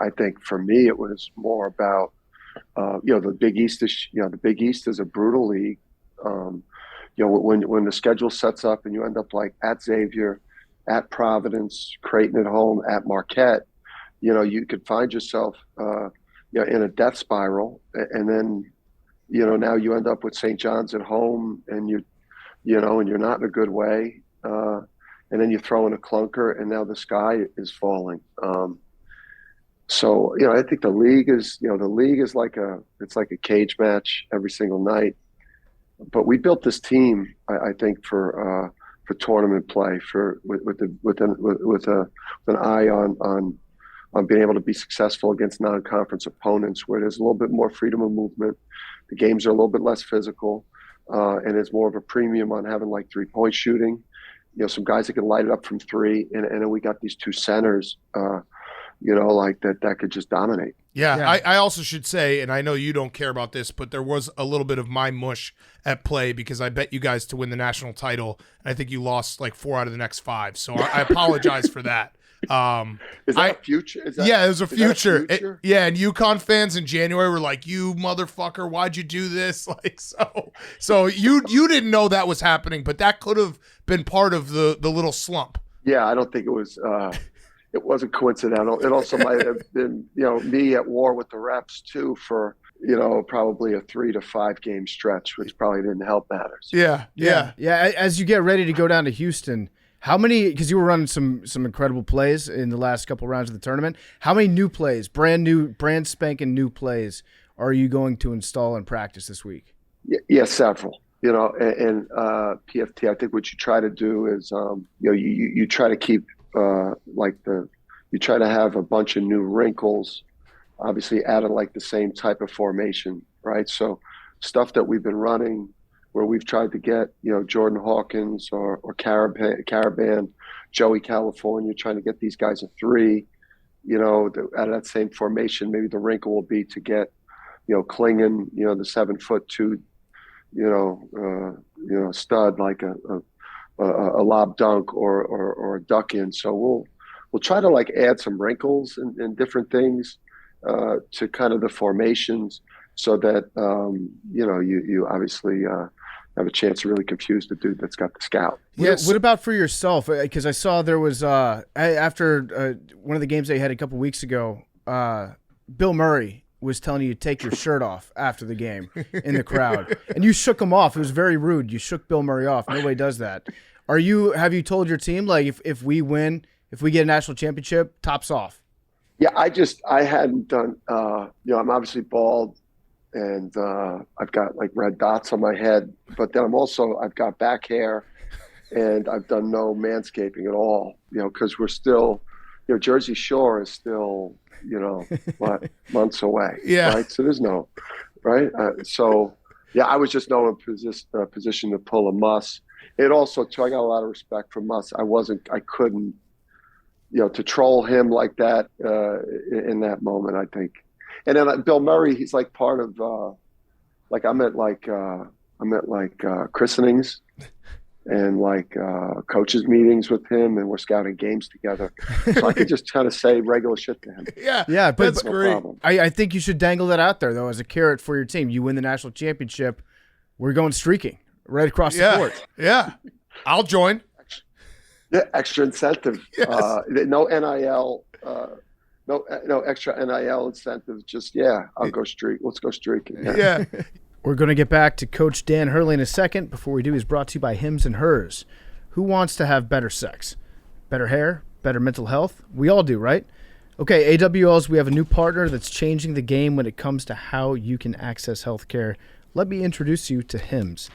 I think for me it was more about the Big East is a brutal league. When the schedule sets up and you end up like at Xavier, at Providence, Creighton at home, at Marquette, you could find yourself in a death spiral, and then now you end up with St. John's at home, and you're not in a good way, and then you throw in a clunker, and now the sky is falling. So I think the league is like a cage match every single night. But we built this team, I think, for tournament play, with an eye on being able to be successful against non-conference opponents, where there's a little bit more freedom of movement. The games are a little bit less physical, and there's more of a premium on having like 3-point shooting. Some guys that can light it up from three, and then we got these two centers like that could just dominate. Yeah. I also should say, and I know you don't care about this, but there was a little bit of my mush at play because I bet you guys to win the national title, and I think you lost like 4 out of the next 5. So I apologize for that. Is that a future? Yeah, it was a future. And Uconn fans in January were like, "You motherfucker, why'd you do this?" Like, so you didn't know that was happening, but that could have been part of the little slump. Yeah, I don't think it was. It wasn't coincidental. It also might have been, me at war with the refs too for, probably a 3 to 5 game stretch, which probably didn't help matters. Yeah. As you get ready to go down to Houston, how many? Because you were running some incredible plays in the last couple rounds of the tournament. How many new plays, brand spanking new plays, are you going to install in practice this week? Yeah, several. And PFT. I think what you try to do is, you try to keep. You try to have a bunch of new wrinkles, obviously out of like the same type of formation, right? So stuff that we've been running where we've tried to get, Jordan Hawkins or Caravan, Joey California, trying to get these guys a 3, out of that same formation. Maybe the wrinkle will be to get, Klingon, the 7'2", stud like a lob dunk or a duck in. So we'll try to like add some wrinkles and different things to kind of the formations so that you obviously have a chance to really confuse the dude that's got the scout. Yes. What about for yourself? Because I saw there was after one of the games they had a couple weeks ago, Bill Murray was telling you to take your shirt off after the game in the crowd, and you shook him off. It was very rude. You shook Bill Murray off. Nobody does that. Have you told your team, like, if we win, if we get a national championship, tops off? Yeah, I hadn't done, I'm obviously bald and I've got like red dots on my head, but then I've got back hair and I've done no manscaping at all, because we're still, Jersey Shore is still, months away. Yeah. Right. So there's no, right. I was just no position to pull a muss. It also, too, I got a lot of respect for Muss. I couldn't, to troll him like that in that moment, I think. And then Bill Murray, he's like part of, I'm at christenings and coaches meetings with him, and we're scouting games together. So I could just kind of say regular shit to him. Yeah, but that's great. I think you should dangle that out there, though, as a carrot for your team. You win the national championship, we're going streaking right across the court. Yeah, I'll join. Yeah, extra incentive. Yes. No NIL. No extra NIL incentive. Just I'll go streak. Let's go streaking. Yeah. We're going to get back to Coach Dan Hurley in a second. Before we do, he's brought to you by Hims and Hers. Who wants to have better sex? Better hair? Better mental health? We all do, right? Okay, AWLs, we have a new partner that's changing the game when it comes to how you can access healthcare. Let me introduce you to Hims.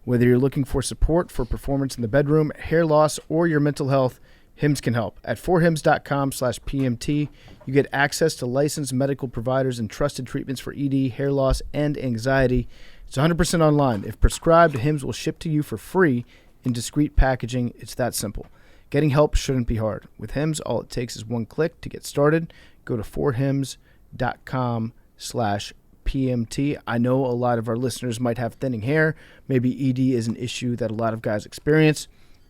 Whether you're looking for support for performance in the bedroom, hair loss, or your mental health, Hims can help. At forhims.com/PMT, you get access to licensed medical providers and trusted treatments for ED, hair loss, and anxiety. It's 100% online. If prescribed, Hims will ship to you for free in discreet packaging. It's that simple. Getting help shouldn't be hard. With Hims, all it takes is one click to get started. Go to forhims.com/PMT. I know a lot of our listeners might have thinning hair. Maybe ED is an issue that a lot of guys experience.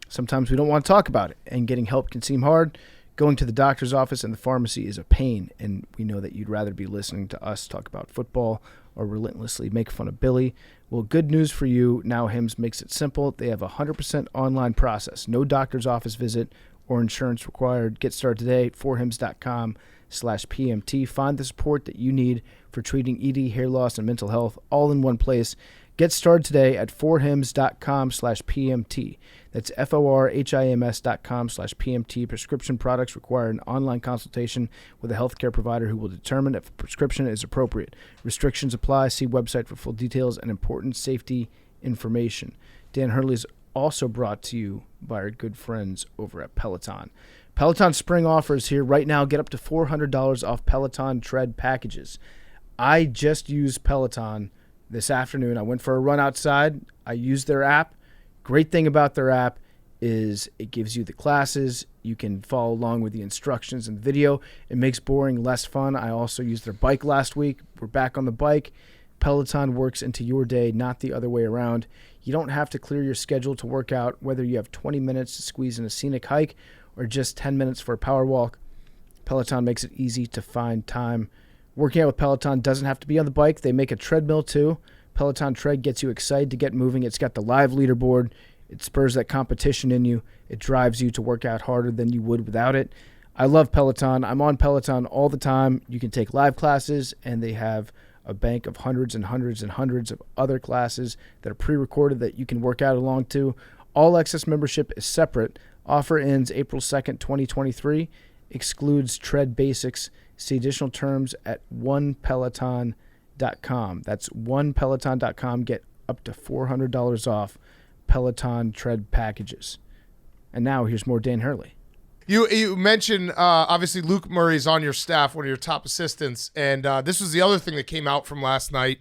Sometimes we don't want to talk about it, and getting help can seem hard. Going to the doctor's office and the pharmacy is a pain, and we know that you'd rather be listening to us talk about football or relentlessly make fun of Billy. Well, good news for you. Now Hims makes it simple. They have a 100% online process. No doctor's office visit or insurance required. Get started today at forhims.com/PMT. Find the support that you need for treating ED, hair loss, and mental health all in one place. Get started today at forhims.com/PMT. That's forhims.com/PMT. Prescription products require an online consultation with a healthcare provider who will determine if a prescription is appropriate. Restrictions apply. See website for full details and important safety information. Dan Hurley is also brought to you by our good friends over at Peloton. Peloton spring offers here right now. Get up to $400 off Peloton tread packages. I just used Peloton this afternoon. I went for a run outside. I used their app. Great thing about their app is it gives you the classes. You can follow along with the instructions and video. It makes boring less fun. I also used their bike last week. We're back on the bike. Peloton works into your day, not the other way around. You don't have to clear your schedule to work out, whether you have 20 minutes to squeeze in a scenic hike or just 10 minutes for a power walk. Peloton makes it easy to find time. Working out with Peloton doesn't have to be on the bike. They make a treadmill too. Peloton Tread gets you excited to get moving. It's got the live leaderboard. It spurs that competition in you. It drives you to work out harder than you would without it. I love Peloton. I'm on Peloton all the time. You can take live classes, and they have a bank of hundreds and hundreds and hundreds of other classes that are pre-recorded that you can work out along to. All Access membership is separate. Offer ends April 2nd, 2023. Excludes Tread Basics. See additional terms at onepeloton.com. That's onepeloton.com. Get up to $400 off Peloton Tread packages. And now here's more Dan Hurley. You mentioned, obviously, Luke Murray's on your staff, one of your top assistants, and this was the other thing that came out from last night.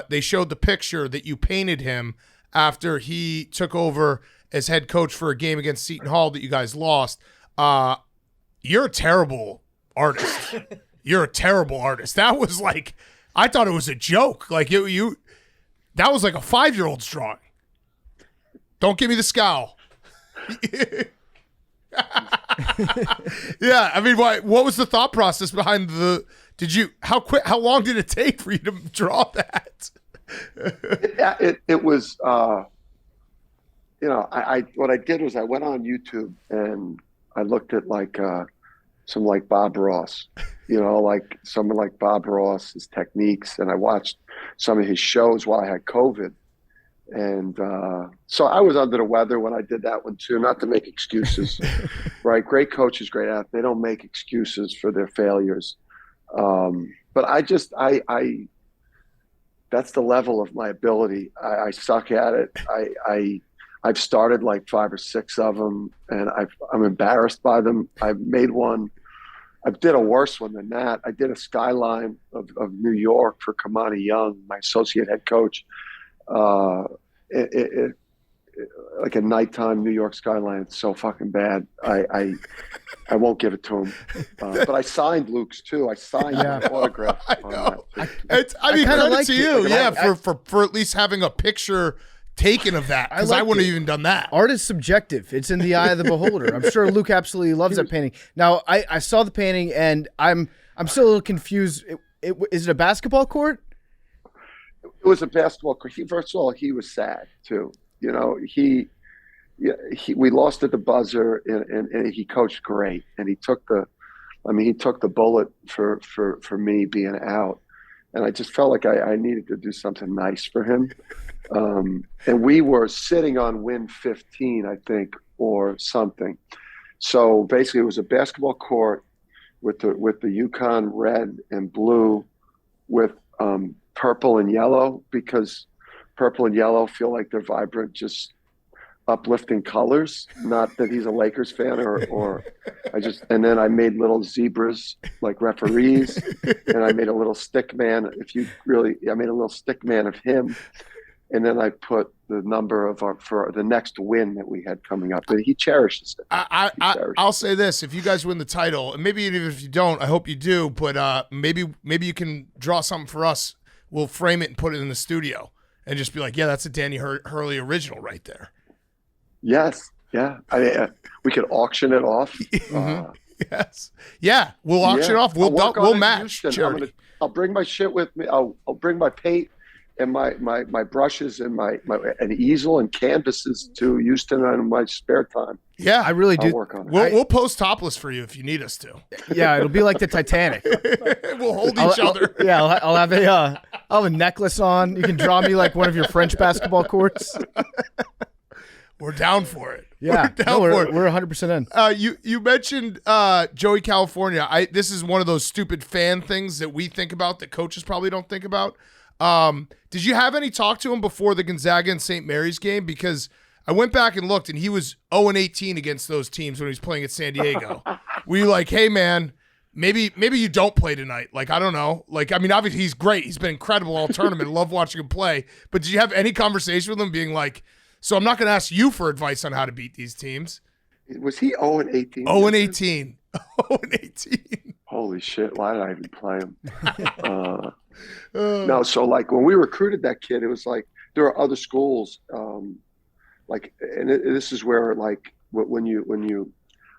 They showed the picture that you painted him after he took over as head coach for a game against Seton Hall that you guys lost. You're a terrible artist. You're a terrible artist. That was like, I thought it was a joke. Like you that was like a 5-year-old's drawing. Don't give me the scowl. Yeah, I mean, what was the thought process behind how long did it take for you to draw that? It was, what I did was I went on YouTube and I looked at some Bob Ross, like someone like Bob Ross, his techniques, and I watched some of his shows while I had COVID. And so I was under the weather when I did that one too, not to make excuses, right? Great coaches, great athletes, they don't make excuses for their failures. But that's the level of my ability. I suck at it. I've started like 5 or 6 of them, and I'm embarrassed by them. I've made one. I did a worse one than that. I did a skyline of New York for Kamani Young, my associate head coach. Like a nighttime New York skyline. It's so fucking bad. I won't give it to him. But I signed Luke's too. I signed an autograph. I know. I mean, credit to you, for at least having a picture taken of that, because I wouldn't have even done that. Art is subjective. It's in the eye of the beholder. I'm sure Luke absolutely loves that painting. Now, I saw the painting, and I'm still a little confused. Is it a basketball court? It was a basketball court. First of all, he was sad too. We lost at the buzzer, and he coached great, and he took the bullet for me being out, and I just felt like I needed to do something nice for him. And we were sitting on win 15, I think, or something. So basically, it was a basketball court with the Uconn red and blue with purple and yellow, because purple and yellow feel like they're vibrant, just uplifting colors. Not that he's a Lakers fan or and then I made little zebras like referees, and I made a little stick man. I made a little stick man of him. And then I put the number for the next win that we had coming up. And he cherishes it. I'll say this: if you guys win the title, and maybe even if you don't, I hope you do. But maybe you can draw something for us. We'll frame it and put it in the studio, and just be like, "Yeah, that's a Danny Hurley original right there." Yes, yeah. We could auction it off. Mm-hmm. Yes, yeah. We'll auction it off. We'll match. I'll bring my shit with me. I'll bring my paint and my brushes and an easel and canvases to Houston in my spare time. Yeah, I really do. I'll work on it. We'll post topless for you if you need us to. Yeah, it'll be like the Titanic. We'll hold each other. I'll have a necklace on. You can draw me like one of your French basketball courts. We're down for it. Yeah, we're 100% in. You mentioned Joey California. This is one of those stupid fan things that we think about that coaches probably don't think about. Did you have any talk to him before the Gonzaga and St. Mary's game? Because I went back and looked, and he was 0-18 against those teams when he was playing at San Diego. Were you like, hey, man, maybe you don't play tonight? Like, I don't know. Like, I mean, obviously he's great. He's been incredible all tournament. Love watching him play. But did you have any conversation with him being like, So I'm not going to ask you for advice on how to beat these teams. Was he 0-18? 0-18. 0-18. Holy shit! Why did I even play him? No, so like when we recruited that kid, it was like there are other schools, this is where like when you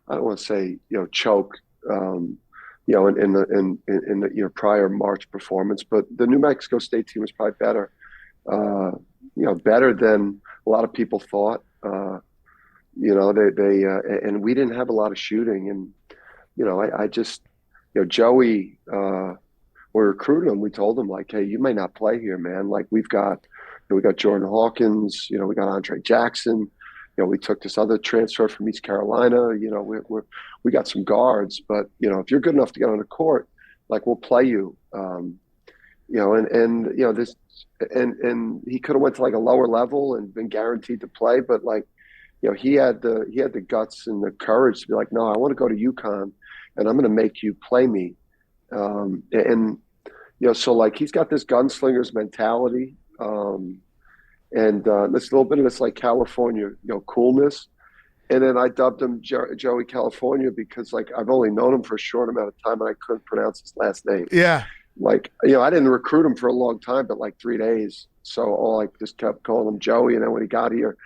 I don't want to say choke, in the prior March performance, but the New Mexico State team was probably better, better than a lot of people thought. And we didn't have a lot of shooting, and I just Joey. We recruited him. We told him like, hey, you may not play here, man. Like we got Jordan Hawkins. We got Andre Jackson. We took this other transfer from East Carolina. We got some guards, but if you're good enough to get on the court, like we'll play you. And he could have went to like a lower level and been guaranteed to play, but like, he had the guts and the courage to be like, no, I want to go to Uconn, and I'm going to make you play me. So like he's got this gunslinger's mentality, and this little bit of this like California, coolness. And then I dubbed him Joey California because like I've only known him for a short amount of time and I couldn't pronounce his last name. Yeah. Like, I didn't recruit him for a long time, but like 3 days. So I just kept calling him Joey. And then when he got here,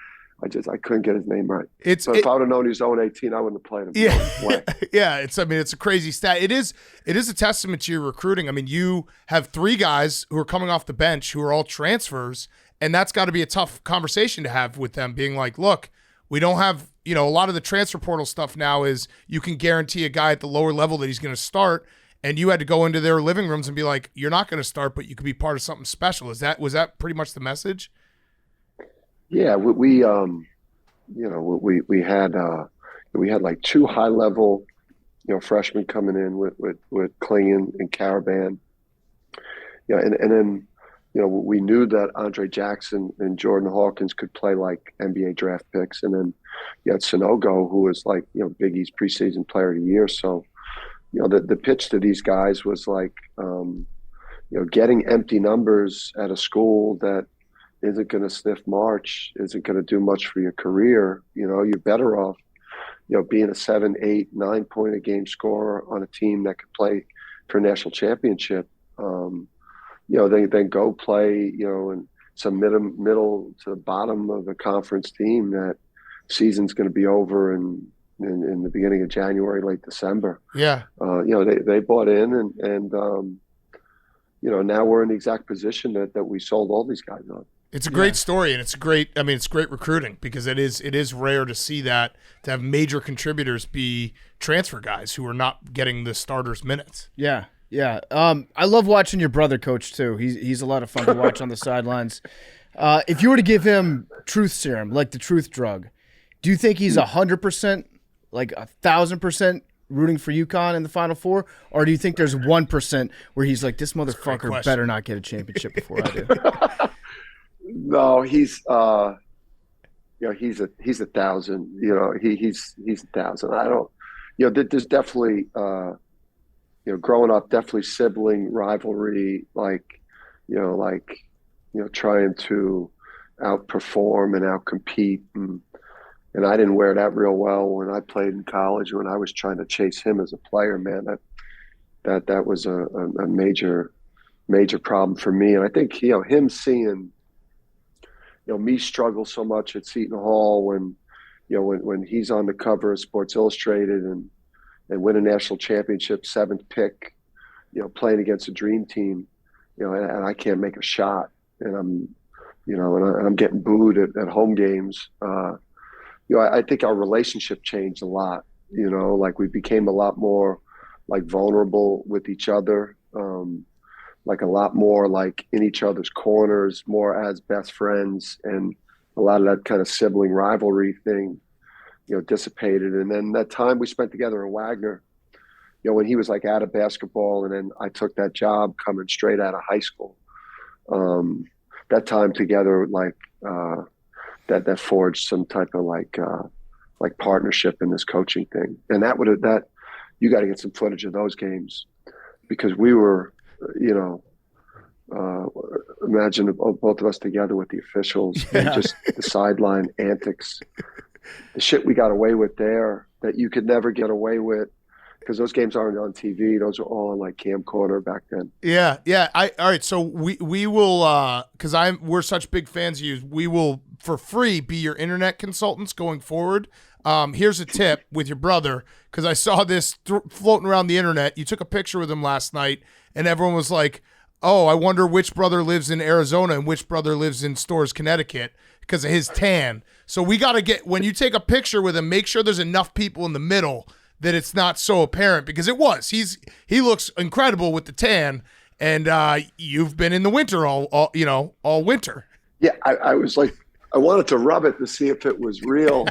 I couldn't get his name right. If I would have known he was 0-18, I wouldn't have played him. Yeah. It's a crazy stat. It is a testament to your recruiting. I mean, you have 3 guys who are coming off the bench who are all transfers, and that's got to be a tough conversation to have with them, being like, look, we don't have, a lot of the transfer portal stuff now is you can guarantee a guy at the lower level that he's going to start, and you had to go into their living rooms and be like, you're not going to start, but you could be part of something special. Was that pretty much the message? Yeah, we had like 2 high level, freshmen coming in with Klingon and Caravan. And then we knew that Andre Jackson and Jordan Hawkins could play like NBA draft picks, and then you had Sonogo, who was like Big East preseason player of the year. So the pitch to these guys was like getting empty numbers at a school that isn't going to sniff March, isn't going to do much for your career. You're better off, being a 7, 8, 9 point a game scorer on a team that could play for a national championship. Then go play, in some middle to the bottom of the conference team that season's going to be over in the beginning of January, late December. Yeah. They bought in and now we're in the exact position that we sold all these guys on. It's a great story, and it's great recruiting because it is rare to see that, to have major contributors be transfer guys who are not getting the starters minutes. Yeah. Yeah. I love watching your brother coach too. He's a lot of fun to watch on the sidelines. If you were to give him truth serum, like the truth drug, do you think he's 100%, like 1,000% rooting for Uconn in the Final Four, or do you think there's 1% where he's like, this motherfucker better not get a championship before I do? No, he's he's 1,000. He's 1,000. I don't. There's definitely growing up, definitely sibling rivalry, trying to outperform and outcompete, and I didn't wear that real well when I played in college. When I was trying to chase him as a player, man, that was a major problem for me. And I think him seeing me struggle so much at Seton Hall when he's on the cover of Sports Illustrated and win a national championship, 7th pick, playing against a dream team, and I can't make a shot, and I'm getting booed at home games. I think our relationship changed a lot. Like we became a lot more like vulnerable with each other, like a lot more like in each other's corners, more as best friends, and a lot of that kind of sibling rivalry thing, dissipated. And then that time we spent together in Wagner, when he was like out of basketball, and then I took that job coming straight out of high school. That time together, like that forged some type of like partnership in this coaching thing. And that you got to get some footage of those games because we were, Imagine both of us together with the officials and just the sideline antics, the shit we got away with there that you could never get away with because those games aren't on TV. Those are all on like camcorder back then. Yeah. All right. So we will because we're such big fans of you. We will for free be your internet consultants going forward. Here's a tip with your brother because I saw this floating around the internet. You took a picture with him last night, and everyone was like, "Oh, I wonder which brother lives in Arizona and which brother lives in Storrs, Connecticut because of his tan." So we got to get when you take a picture with him, make sure there's enough people in the middle that it's not so apparent because it was. He looks incredible with the tan, and you've been in the winter all winter. Yeah, I was like, I wanted to rub it to see if it was real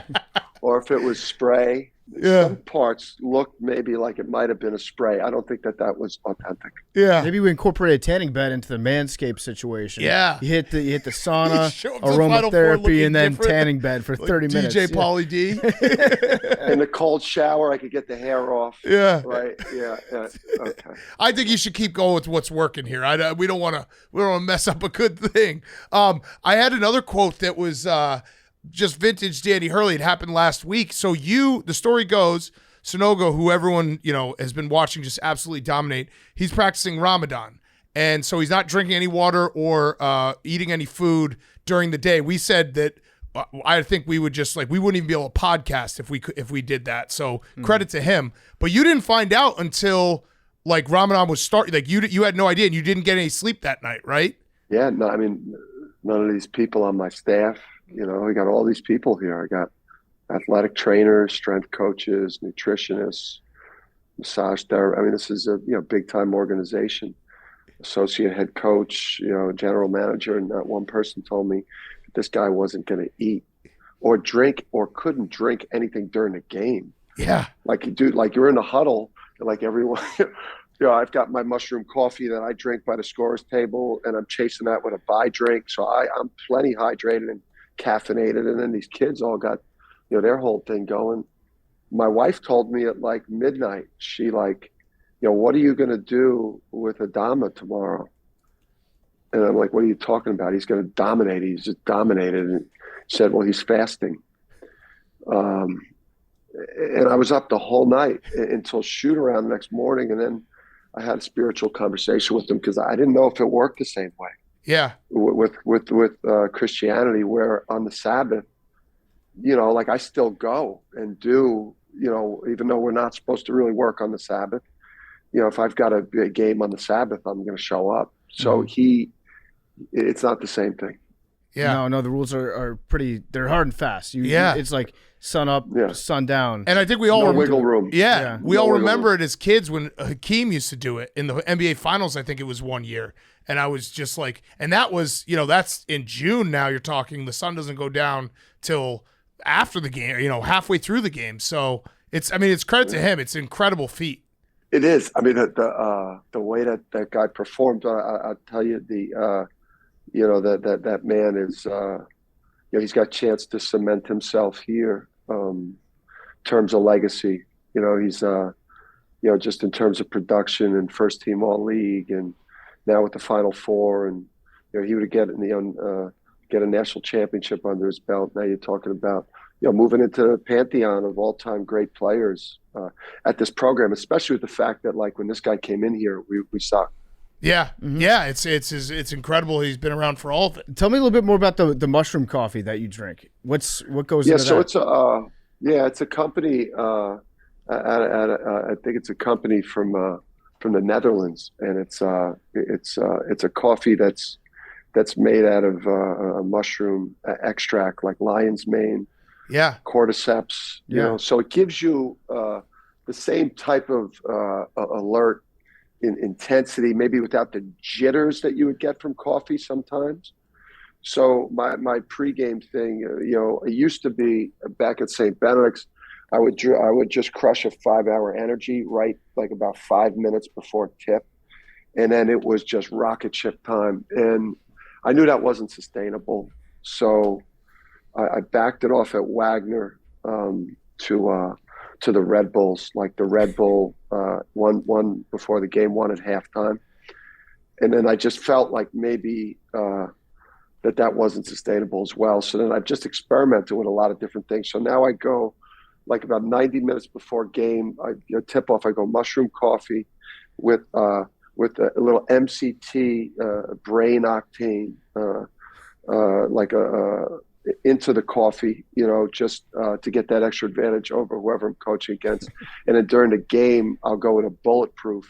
or if it was spray. Yeah. Some parts looked maybe like it might have been a spray. I don't think that was authentic. Yeah. Maybe we incorporate a tanning bed into the Manscaped situation. Yeah. You hit the sauna, Show up to the Final Four aromatherapy, looking and then different. tanning bed for 30 minutes. DJ Pauly D. In the cold shower, I could get the hair off. Yeah. Right. Yeah. Okay. I think you should keep going with what's working here. We don't want to mess up a good thing. I had another quote that was just vintage Danny Hurley. It happened last week. So the story goes, Sonogo, who everyone has been watching just absolutely dominate, he's practicing Ramadan. And so he's not drinking any water or eating any food during the day. We said that I think we would just we wouldn't even be able to podcast if we did that. So credit to him. But you didn't find out until Ramadan was starting. You had no idea, and you didn't get any sleep that night, right? Yeah. No, I mean, none of these people on my staff. We got all these people here. I got athletic trainers, strength coaches, nutritionists, massage therapist. I mean, this is a big time organization. Associate head coach, general manager, and not one person told me that this guy wasn't going to eat or drink or couldn't drink anything during the game. Yeah, you're in the huddle, and everyone. I've got my mushroom coffee that I drink by the scorer's table, and I'm chasing that with a buy drink. So I'm plenty hydrated and caffeinated, and then these kids all got their whole thing going. My wife told me at midnight, she what are you going to do with Adama tomorrow? And I'm like, what are you talking about? He's going to dominate. He's just dominated. And she said, well, he's fasting. And I was up the whole night until shoot around the next morning, and then I had a spiritual conversation with him because I didn't know if it worked the same way. Yeah. With Christianity, where on the Sabbath, I still go and do, even though we're not supposed to really work on the Sabbath, if I've got a big game on the Sabbath, I'm going to show up. So it's not the same thing. Yeah. No, the rules are pretty, they're hard and fast. It's like sun up, sun down. And I think we all no wiggle room. Yeah. We all remember it as kids when Hakeem used to do it in the NBA Finals. I think it was one year. And I was just and that was, that's in June now you're talking. The sun doesn't go down till after the game, halfway through the game. So it's credit to him. It's an incredible feat. It is. I mean, the way that guy performed, I'll tell you, that man is, he's got a chance to cement himself here in terms of legacy. He's, just in terms of production and first team all league, and now with the Final Four, and he would get a national championship under his belt. Now you're talking about moving into the pantheon of all time great players at this program, especially with the fact that when this guy came in here, we sucked. Yeah, yeah, it's incredible. He's been around for all of it. Tell me a little bit more about the mushroom coffee that you drink. What goes into that? So it's a company. I think it's a company from the Netherlands, and it's a coffee that's made out of a mushroom extract like lion's mane, cordyceps. So it gives you the same type of alert in intensity, maybe without the jitters that you would get from coffee sometimes. So my pregame thing, it used to be back at St. Benedict's, I would just crush a 5-hour energy right about 5 minutes before tip, and then it was just rocket ship time, and I knew that wasn't sustainable, so I backed it off at Wagner to the Red Bulls, like the Red Bull one before the game, one at halftime. and then I just felt like maybe that wasn't sustainable as well. So then I've just experimented with a lot of different things. So now I go like about 90 minutes before game, tip off, I go mushroom coffee with a little MCT brain octane, like into the coffee, just to get that extra advantage over whoever I'm coaching against. And then during the game, I'll go with a bulletproof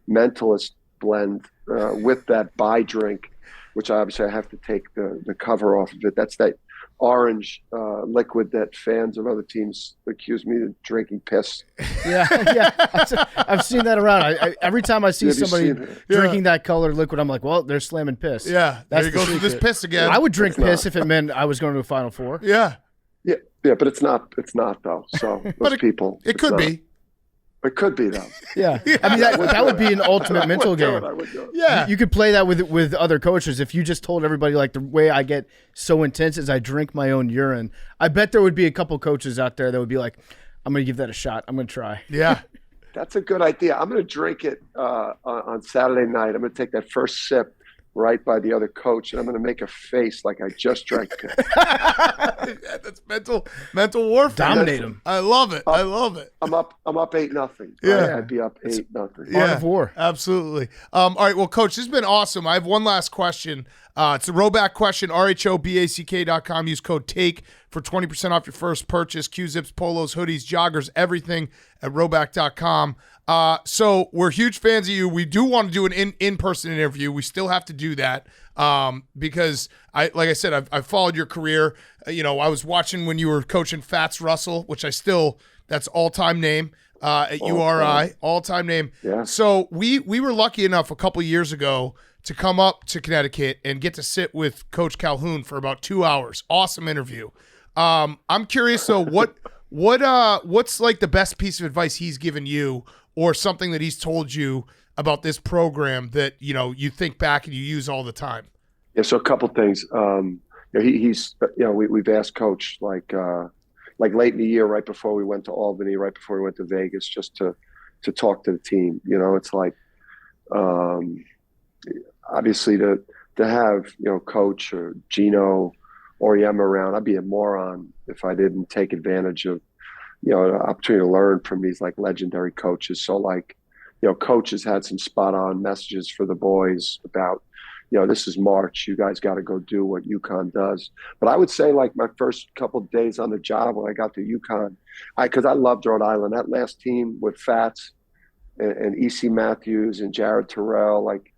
mentalist blend with that buy drink, which obviously I have to take the cover off of it. That's that orange liquid that fans of other teams accuse me of drinking piss. Yeah. I've seen that around. Every time I see somebody drinking that colored liquid, I'm like, well, they're slamming piss. Yeah, that's there goes with this piss again. I would drink piss if it meant I was going to a Final Four. Yeah, but it's not though. So most people, it could be. It could be though. Yeah. I mean that would be an ultimate mental game. Yeah, you could play that with other coaches. If you just told everybody like the way I get so intense is I drink my own urine. I bet there would be a couple coaches out there that would be like, I'm going to give that a shot. I'm going to try. Yeah. That's a good idea. I'm going to drink it on Saturday night. I'm going to take that first sip right by the other coach, and I'm going to make a face like I just drank it. That's mental warfare. Dominate him. I love it. I love it. I'm up 8-0. Yeah, I'd be up 8-0. Yeah, of war. Absolutely. All right, well, Coach, this has been awesome. I have one last question. It's a rollback question. RHOBACK.com. Use code TAKE for 20% off your first purchase. Q-zips, polos, hoodies, joggers, everything at rollback.com. So we're huge fans of you. We do want to do an in-person interview. We still have to do that because like I said, I've followed your career. I was watching when you were coaching Fats Russell, which that's all-time name at URI, all-time name. Yeah. So we were lucky enough a couple years ago to come up to Connecticut and get to sit with Coach Calhoun for about 2 hours. Awesome interview. I'm curious though, what's like the best piece of advice he's given you, or something that he's told you about this program that you think back and you use all the time? Yeah, so a couple things. He's we've asked Coach like late in the year, right before we went to Albany, right before we went to Vegas, just to talk to the team. It's like obviously to have Coach or Gino or Yem around, I'd be a moron if I didn't take advantage of an opportunity to learn from these like legendary coaches. So like Coach has had some spot on messages for the boys about this is March, you guys got to go do what Uconn does. But I would say like my first couple of days on the job when I got to Uconn, because I loved Rhode Island, that last team with Fats and E.C. Matthews and Jared Terrell, like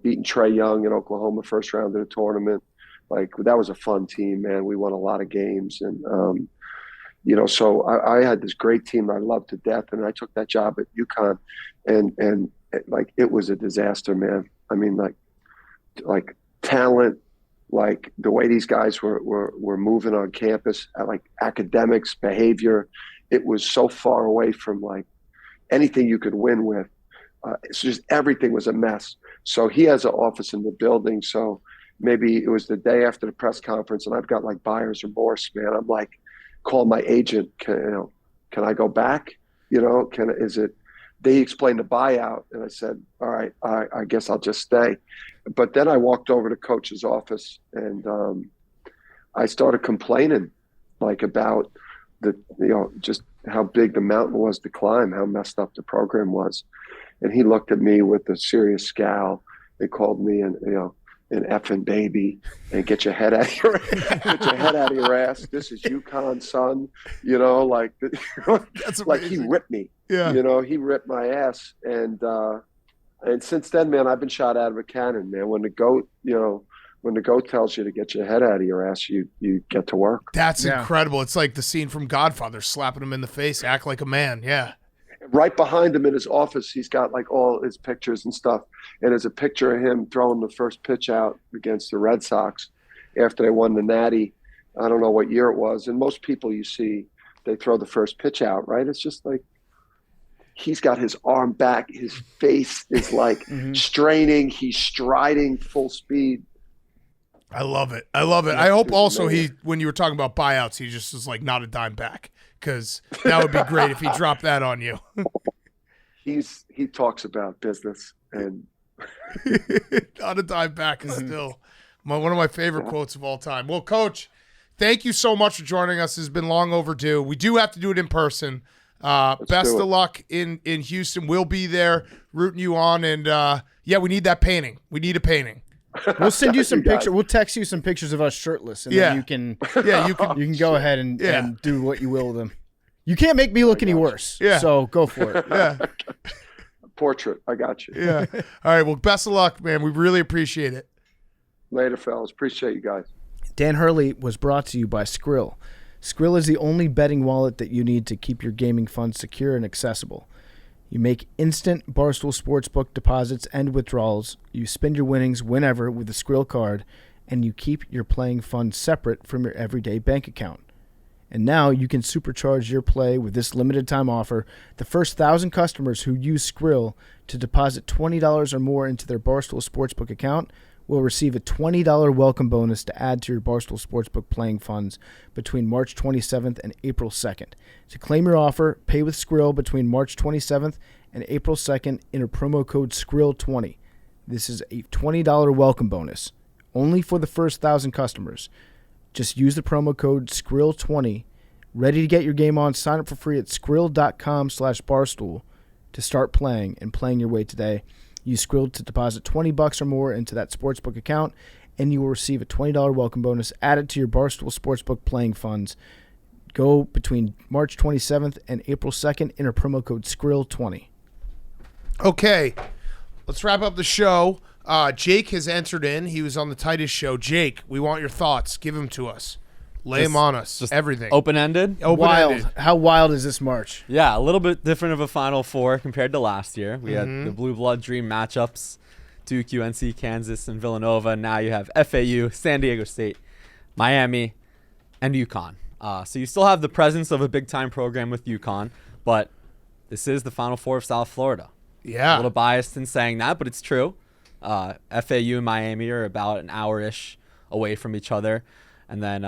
beating Trey Young in Oklahoma first round of the tournament. Like that was a fun team, man. We won a lot of games, and so I had this great team I loved to death, and I took that job at UConn, and like it was a disaster, man. I mean, like talent, like the way these guys were moving on campus, like academics, behavior, it was so far away from like anything you could win with. It's just everything was a mess. So he has an office in the building. So maybe it was the day after the press conference, and I've got like buyer's remorse, man. I'm like, call my agent. Can I go back? They explained the buyout, and I said, all right, I guess I'll just stay. But then I walked over to Coach's office, and I started complaining, like about just how big the mountain was to climb, how messed up the program was. And he looked at me with a serious scowl and called me an effing baby, and get your head out of your ass. This is UConn, son. That's like he ripped me. Yeah. He ripped my ass, and since then, man, I've been shot out of a cannon, man. When the goat tells you to get your head out of your ass, you get to work. That's incredible. It's like the scene from Godfather, slapping him in the face, act like a man. Yeah. Right behind him in his office, he's got like all his pictures and stuff. And there's a picture of him throwing the first pitch out against the Red Sox after they won the Natty. I don't know what year it was. And most people you see, they throw the first pitch out, right? It's just like he's got his arm back. His face is like straining. He's striding full speed. I love it. I hope also when you were talking about buyouts, he just was like, not a dime back. Because that would be great if he dropped that on you. He talks about business, and Not a dime back is still one of my favorite quotes of all time. Well, Coach, thank you so much for joining us. It's been long overdue. We do have to do it in person. Best of luck in Houston. We'll be there rooting you on. And, we need that painting. We need a painting. We'll send you some pictures. We'll text you some pictures of us shirtless, and then you can go ahead and do what you will with them. You can't make me look any worse. Yeah. So go for it. Yeah. Portrait. I got you. Yeah. All right. Well, best of luck, man. We really appreciate it. Later, fellas. Appreciate you guys. Dan Hurley was brought to you by Skrill. Skrill is the only betting wallet that you need to keep your gaming funds secure and accessible. You make instant Barstool Sportsbook deposits and withdrawals. You spend your winnings whenever with the Skrill card, and you keep your playing funds separate from your everyday bank account. And now you can supercharge your play with this limited time offer. The first 1,000 customers who use Skrill to deposit $20 or more into their Barstool Sportsbook account will receive a $20 welcome bonus to add to your Barstool Sportsbook playing funds between March 27th and April 2nd. To claim your offer, pay with Skrill between March 27th and April 2nd. Enter promo code SKRILL20. This is a $20 welcome bonus, only for the first 1,000 customers. Just use the promo code SKRILL20. Ready to get your game on? Sign up for free at Skrill.com/Barstool to start playing and playing your way today. Use Skrill to deposit $20 or more into that sportsbook account, and you will receive a $20 welcome bonus added to your Barstool Sportsbook playing funds. Go between March 27th and April 2nd. Enter promo code SKRILL20. Okay, let's wrap up the show. Jake has entered in. He was on the Titus show. Jake, we want your thoughts. Give them to us. Lay them on us. Just everything. Open-ended? Wild. How wild is this March? Yeah, a little bit different of a Final Four compared to last year. We had the Blue Blood Dream matchups, Duke, UNC, Kansas, and Villanova. Now you have FAU, San Diego State, Miami, and Uconn. So you still have the presence of a big-time program with Uconn, but this is the Final Four of South Florida. Yeah. A little biased in saying that, but it's true. FAU and Miami are about an hour-ish away from each other. And then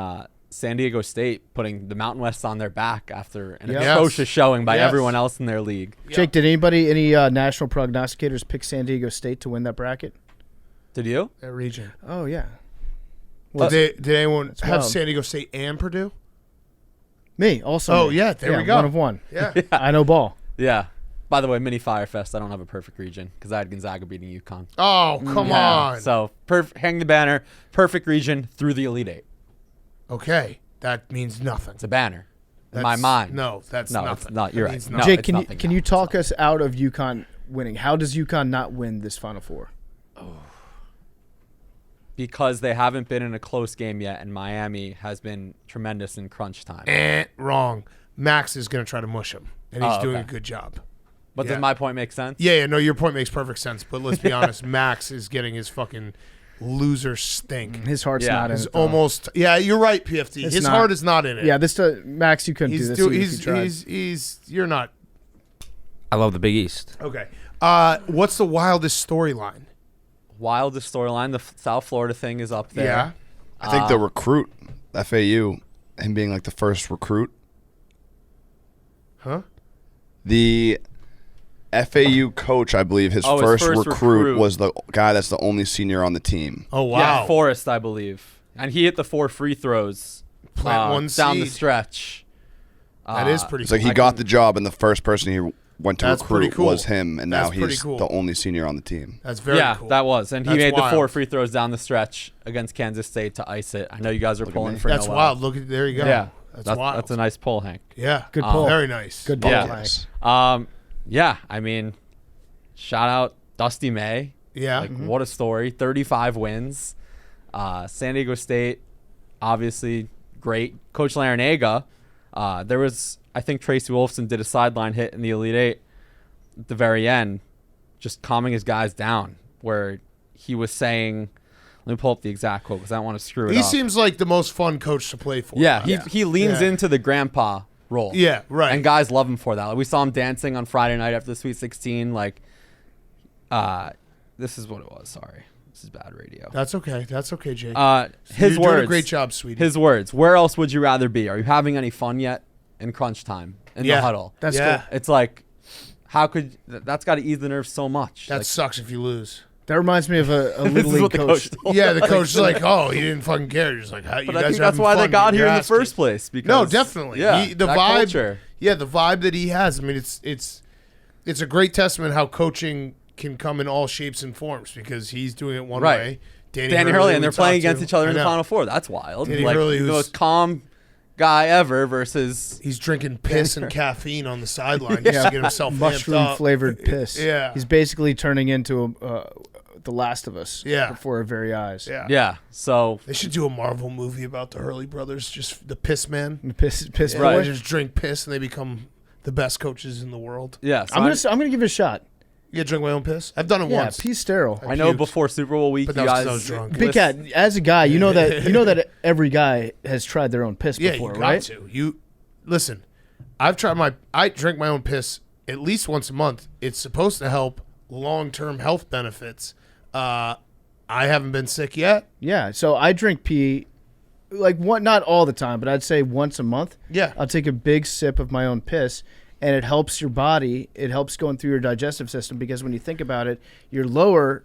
San Diego State putting the Mountain West on their back after an atrocious showing by everyone else in their league. Jake, did any national prognosticators pick San Diego State to win that bracket? Did you? That region. Oh, yeah. Well, did anyone have San Diego State and Purdue? Me, also. Oh, yeah, there we go. 1 of 1. Yeah. I know ball. Yeah. By the way, mini Firefest, I don't have a perfect region because I had Gonzaga beating UConn. Oh, come on. So, hang the banner, perfect region through the Elite Eight. Okay. That means nothing. It's a banner. In my mind. No, that's nothing. It's not. You're right. No, Jake, can you talk us out of UConn winning? How does UConn not win this Final Four? Because they haven't been in a close game yet, and Miami has been tremendous in crunch time. Wrong. Max is going to try to mush him, and he's doing a good job. But does my point make sense? Yeah, no, your point makes perfect sense. But let's be honest, Max is getting his fucking loser stink. His heart's not in it. Almost. Yeah, you're right, PFT. His heart is not in it. Yeah, Max, you couldn't do this. You're not. I love the Big East. Okay. What's the wildest storyline? Wildest storyline, the South Florida thing is up there. Yeah. I think the recruit, FAU, him being like the first recruit. Huh? The FAU coach, I believe, his first recruit was the guy that's the only senior on the team. Oh, wow. Yeah, Forrest, I believe. And he hit the 4 free throws down the stretch. That is pretty cool. So he got the job, and the first person he went to recruit cool. was him, and now he's the only senior on the team. That's very cool. Yeah, that was. And he made the 4 free throws down the stretch against Kansas State to ice it. I know you guys are pulling for That's wild. Look at there you go. Yeah. That's wild. That's a nice pull, Hank. Yeah. Good pull. Very nice. Good pull, Hank. Yeah, I mean, shout out Dusty May. Yeah. What a story. 35 wins. San Diego State, obviously great. Coach Larinaga, there was, I think Tracy Wolfson did a sideline hit in the Elite Eight at the very end, just calming his guys down, where he was saying, let me pull up the exact quote because I don't want to screw it up. He seems like the most fun coach to play for. Yeah, he leans into the grandpa role. Yeah, right. And guys love him for that. Like, we saw him dancing on Friday night after the Sweet 16. This is what it was. Sorry. This is bad radio. That's okay. That's okay, Jake. His You're words. doing a great job, sweetie. His words. Where else would you rather be? Are you having any fun yet in crunch time, in the huddle? That's cool. It's like, how could... That's got to ease the nerves so much. That sucks if you lose. That reminds me of a This little is league what the coach. coach told Yeah, the us. coach is like, oh, he didn't fucking care. He's like, you But guys I think are that's having why they fun, got get here your in the ass first kicked. place. Because No, definitely. Yeah, The that vibe. culture. Yeah, the vibe that he has. I mean, it's a great testament how coaching can come in all shapes and forms because he's doing it one Right. way. Danny Hurley, and they're playing against each other in the I know. Final Four. That's wild. Danny like Hurley, the who's- most calm guy ever versus He's drinking piss and caffeine on the sideline just to get himself amped Mushroom up. flavored piss. Yeah. He's basically turning into The Last of Us. Yeah. Before our very eyes. Yeah. yeah. So They should do a Marvel movie about the Hurley brothers, just the piss man. The piss Yeah, boy. they just drink piss and they become the best coaches in the world. yeah, so I'm gonna give it a shot. You drink my own piss? I've done it Yeah, once. pee's sterile. I know puked. before Super Bowl week, But you that was 'cause guys I was drunk. Big Cat, as a guy, you know that every guy has tried their own piss Yeah, before, you got right? to. You listen. I drink my own piss at least once a month. It's supposed to help long-term health benefits. I haven't been sick yet. Yeah, so I drink pee, like not all the time, but I'd say once a month. Yeah. I'll take a big sip of my own piss, and it helps your body. It helps going through your digestive system because when you think about it, your lower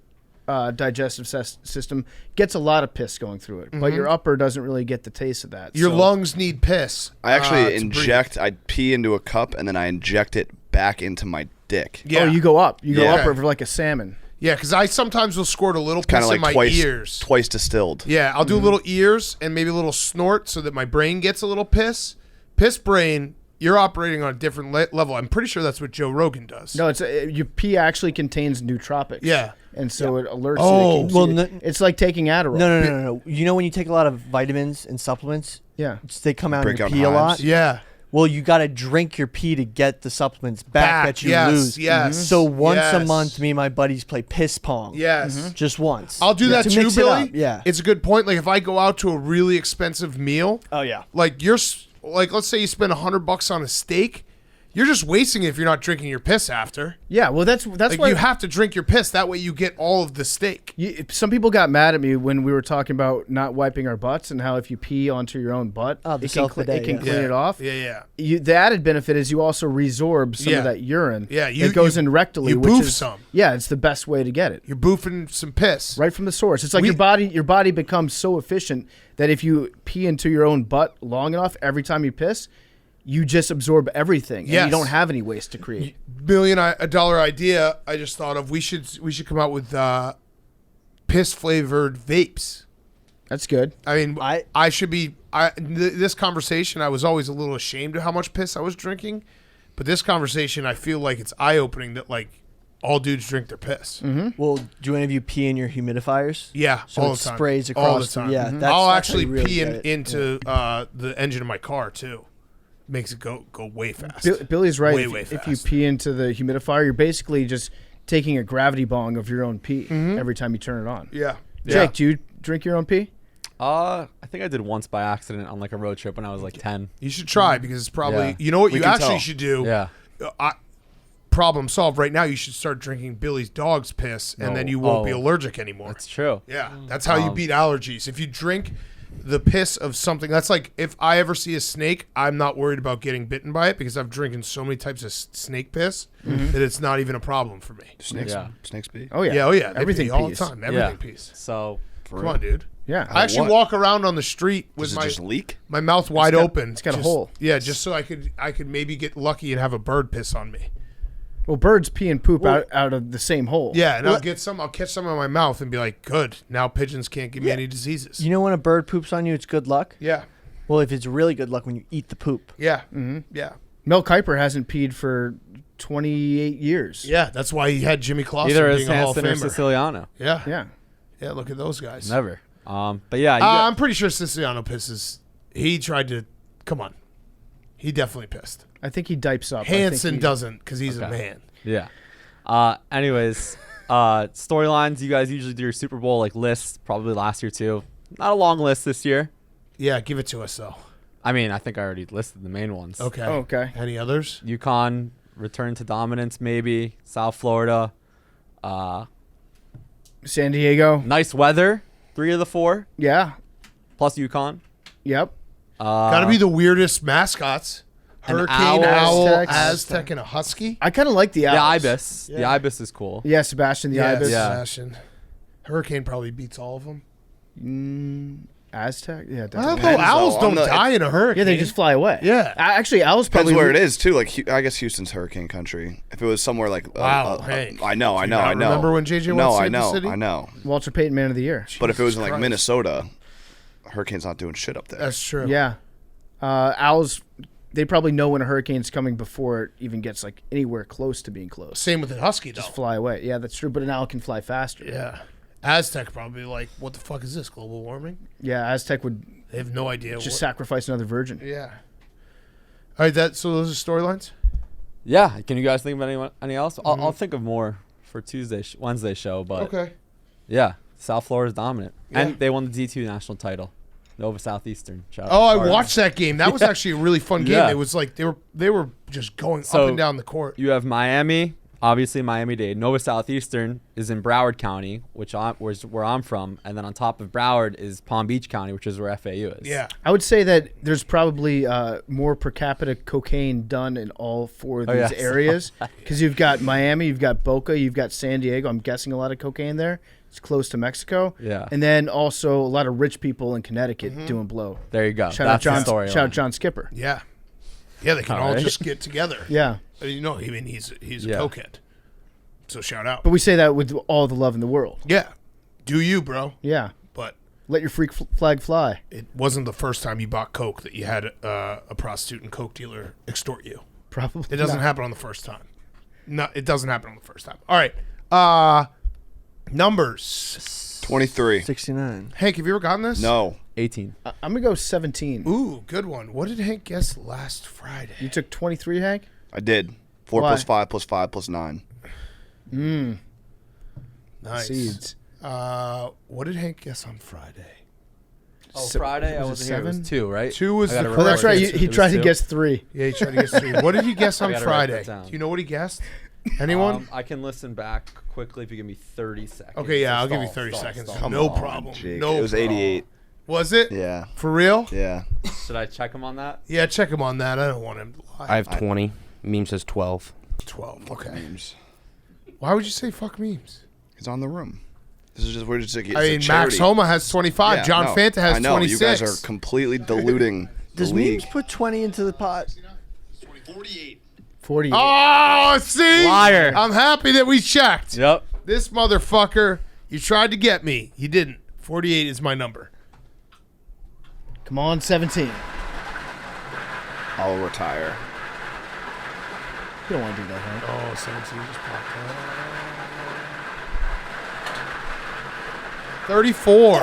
digestive system gets a lot of piss going through it, but your upper doesn't really get the taste of that. Your So- lungs need piss. I actually to inject. I pee into a cup and then I inject it back into my dick. breathe. Yeah, Oh, you go up. You go Yeah. upper for like a salmon. yeah, because I sometimes will squirt a little Kind piss of in like my ears. twice distilled. Yeah, I'll do little ears and maybe a little snort so that my brain gets a little piss. Piss brain, you're operating on a different level. I'm pretty sure that's what Joe Rogan does. No, it's your pee actually contains nootropics. Yeah. and so it alerts Oh. you. It Well, keeps you. It's like taking Adderall. No. You know when you take a lot of vitamins and supplements, Yeah. they come out in Break your out pee a lot. hives. Yeah. Well, you got to drink your pee to get the supplements back that you yes, lose. Yes. So once a yes. month, me and my buddies play piss pong. Yes. Just once. I'll do that to too, mix it Billy. up, yeah. It's a good point. Like if I go out to a really expensive meal, Oh yeah. like let's say you spend $100 on a steak, you're just wasting it if you're not drinking your piss after. Yeah, well, that's Like why you have to drink your piss. That way you get all of the steak. some people got mad at me when we were talking about not wiping our butts and how if you pee onto your own butt, Oh, the it can, self-bidet, it can yeah. clean it off. Yeah, yeah. The added benefit is you also resorb some Yeah. of that urine. Yeah, it goes in rectally. you which boof is, some. Yeah, it's the best way to get it. You're boofing some piss. Right from the source. It's like your body becomes so efficient that if you pee into your own butt long enough every time you piss, you just absorb everything. And Yes. you don't have any waste to create. $1,000,000 idea I just thought of. We should come out with piss flavored vapes. That's good. I mean, I should be. This conversation, I was always a little ashamed of how much piss I was drinking, but this conversation, I feel like it's eye opening that like all dudes drink their piss. Well, do any of you pee in your humidifiers? Yeah, So all it the time. sprays all the across the- time. yeah, that's- I'll that's how actually you really pee get it. into the engine of my car too. Makes it go way fast. Billy's right. Way If you fast. pee into the humidifier, you're basically just taking a gravity bong of your own pee every time you turn it on. Yeah. Jake, do you drink your own pee? I think I did once by accident on like a road trip when I was like 10. You should try because it's probably Yeah. you know what We you can actually tell. should do. Yeah. Problem solved right now. You should start drinking Billy's dog's piss, and then you won't be allergic anymore. That's true. Yeah, that's how you beat allergies. If you drink the piss of something, that's like if I ever see a snake, I'm not worried about getting bitten by it because I've drinking so many types of snake piss that it's not even a problem for me. Snakes, Yeah. snakes pee. Oh yeah. Yeah, oh yeah, they Everything pee all pees. the time. Everything Yeah. pees. So Come on, dude. Yeah. I actually what? walk around on the street with Does it my just leak? my mouth wide open. it's got a just- hole. Yeah, just so I could maybe get lucky and have a bird piss on me. Well, birds pee and poop out of the same hole. Yeah, and I'll catch some in my mouth and be like, good. Now pigeons can't give me any diseases. You know when a bird poops on you, it's good luck? Yeah. Well, if it's really good luck when you eat the poop. Yeah. Yeah. Mel Kiper hasn't peed for 28 years. Yeah, that's why he had Jimmy Clausen either being is a Hall of Hansen or Famer. Siciliano. Yeah. Yeah. Yeah, look at those guys. Never. But yeah, you got- I'm pretty sure Siciliano pisses. He tried to come on. He definitely pissed. I think he dipes up. Hansen doesn't because he's a Okay. man. yeah. Anyways, storylines. You guys usually do your Super Bowl like lists. Probably last year too. Not a long list this year. Yeah, give it to us though. I mean, I think I already listed the main ones. Okay. Oh, okay. Any others? Uconn return to dominance, maybe. South Florida. San Diego. Nice weather. 3 of the 4 Yeah. plus Uconn. Yep. Got to be the weirdest mascots. An Hurricane, owl, owl, Aztecs. Aztec, and a husky. I kind of like the The owls. ibis. The Yeah. ibis is cool. Yeah, Sebastian the ibis. Yeah. Sebastian. Hurricane probably beats all of them. Aztec? Yeah, Well, definitely. no, owls don't the- die in a hurricane. Yeah, they just fly away. Yeah. Actually, owls Depends probably where it is too. Like I guess Houston's hurricane country. If it was somewhere like Wow, Hank. I know. Remember when JJ No, Watt I saved the know, city? I know. Walter Payton Man of the Year. But if it was in like Christ. Minnesota, hurricane's not doing shit up there. That's true. Yeah. Owls, they probably know when a hurricane's coming before it even gets like anywhere close to being close. Same with the husky, though. Just fly away. Yeah, that's true. But an owl can fly faster. Yeah. Aztec probably like, what the fuck is this? Global warming? Yeah, Aztec would They have no idea. just sacrifice another virgin. Yeah. All right, so those are storylines? Yeah. Can you guys think of any else? I'll think of more for Wednesday show, but Okay. yeah, South Florida's dominant, Yeah. and they won the D2 national title. Nova Southeastern. Shout out Oh, to I Spartans. watched that game. That was actually a really fun game. Yeah. It was like they were just going So, up and down the court. You have Miami, obviously Miami-Dade. Nova Southeastern is in Broward County, where I'm from, and then on top of Broward is Palm Beach County, which is where FAU is. Yeah. I would say that there's probably more per capita cocaine done in all four of these yes. areas because you've got Miami, you've got Boca, you've got San Diego. I'm guessing a lot of cocaine there. It's close to Mexico. Yeah. And then also a lot of rich people in Connecticut doing blow. There you go. Shout That's out the John. story. Shout out John Skipper. Yeah. Yeah, they can all right. just get together. Yeah. You know, I mean, he's a Yeah. cokehead. So shout out. But we say that with all the love in the world. Yeah. Do you, bro? Yeah. But Let your freak flag fly. it wasn't the first time you bought coke that you had a prostitute and coke dealer extort you. Probably. It doesn't not. happen on the first time. No, it doesn't happen on the first time. All right. Numbers. 23. 69. Hank, have you ever gotten this? No. 18. I'm going to go 17. Ooh, good one. What did Hank guess last Friday? You took 23, Hank? I did. 4 Why? plus 5 plus 5 plus 9. Nice. Seeds. What did Hank guess on Friday? Oh, So- Friday I was it wasn't here. It was 7? 2, right? 2 was I gotta the remember. Oh, that's right. Correct. He It was tried to 2. guess 3. Yeah, he tried to guess 3. What did he guess on I gotta write Friday? that down. Do you know what he guessed? Anyone? I can listen back quickly if you give me 30 seconds. Okay, yeah, So I'll give you stall, 30 stall, seconds. stall. No problem. Jake. No it was problem. 88. Was it? Yeah. For real? Yeah. Should I check him on that? Yeah, check him on that. I don't want him to lie. I have 20. Meme says 12. 12. Okay. Memes. Why would you say fuck memes? He's on the room. This is just we're just. It's I a mean, charity. Max Homa has 25. Yeah, John no, Fanta has I know, 26. You guys are completely diluting the Does league. memes put 20 into the pot? 48. Oh, see? Liar. I'm happy that we checked. Yep. This motherfucker, you tried to get me. You didn't. 48 is my number. Come on, 17. I'll retire. You don't want to do that, Hank. Oh, 17 just popped up. 34.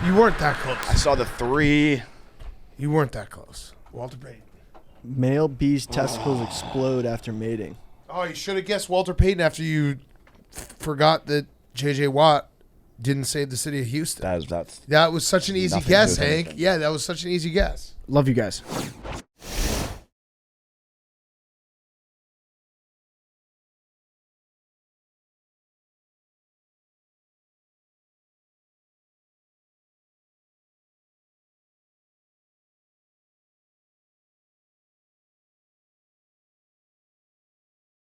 You weren't that I close. saw the 3. You weren't that close. Walter Payton. Male bee's testicles explode after mating. Oh, you should have guessed Walter Payton after you forgot that J.J. Watt didn't save the city of Houston. That's That was such an easy Nothing to guess, do with Hank. anything. Yeah, that was such an easy guess. Love you guys.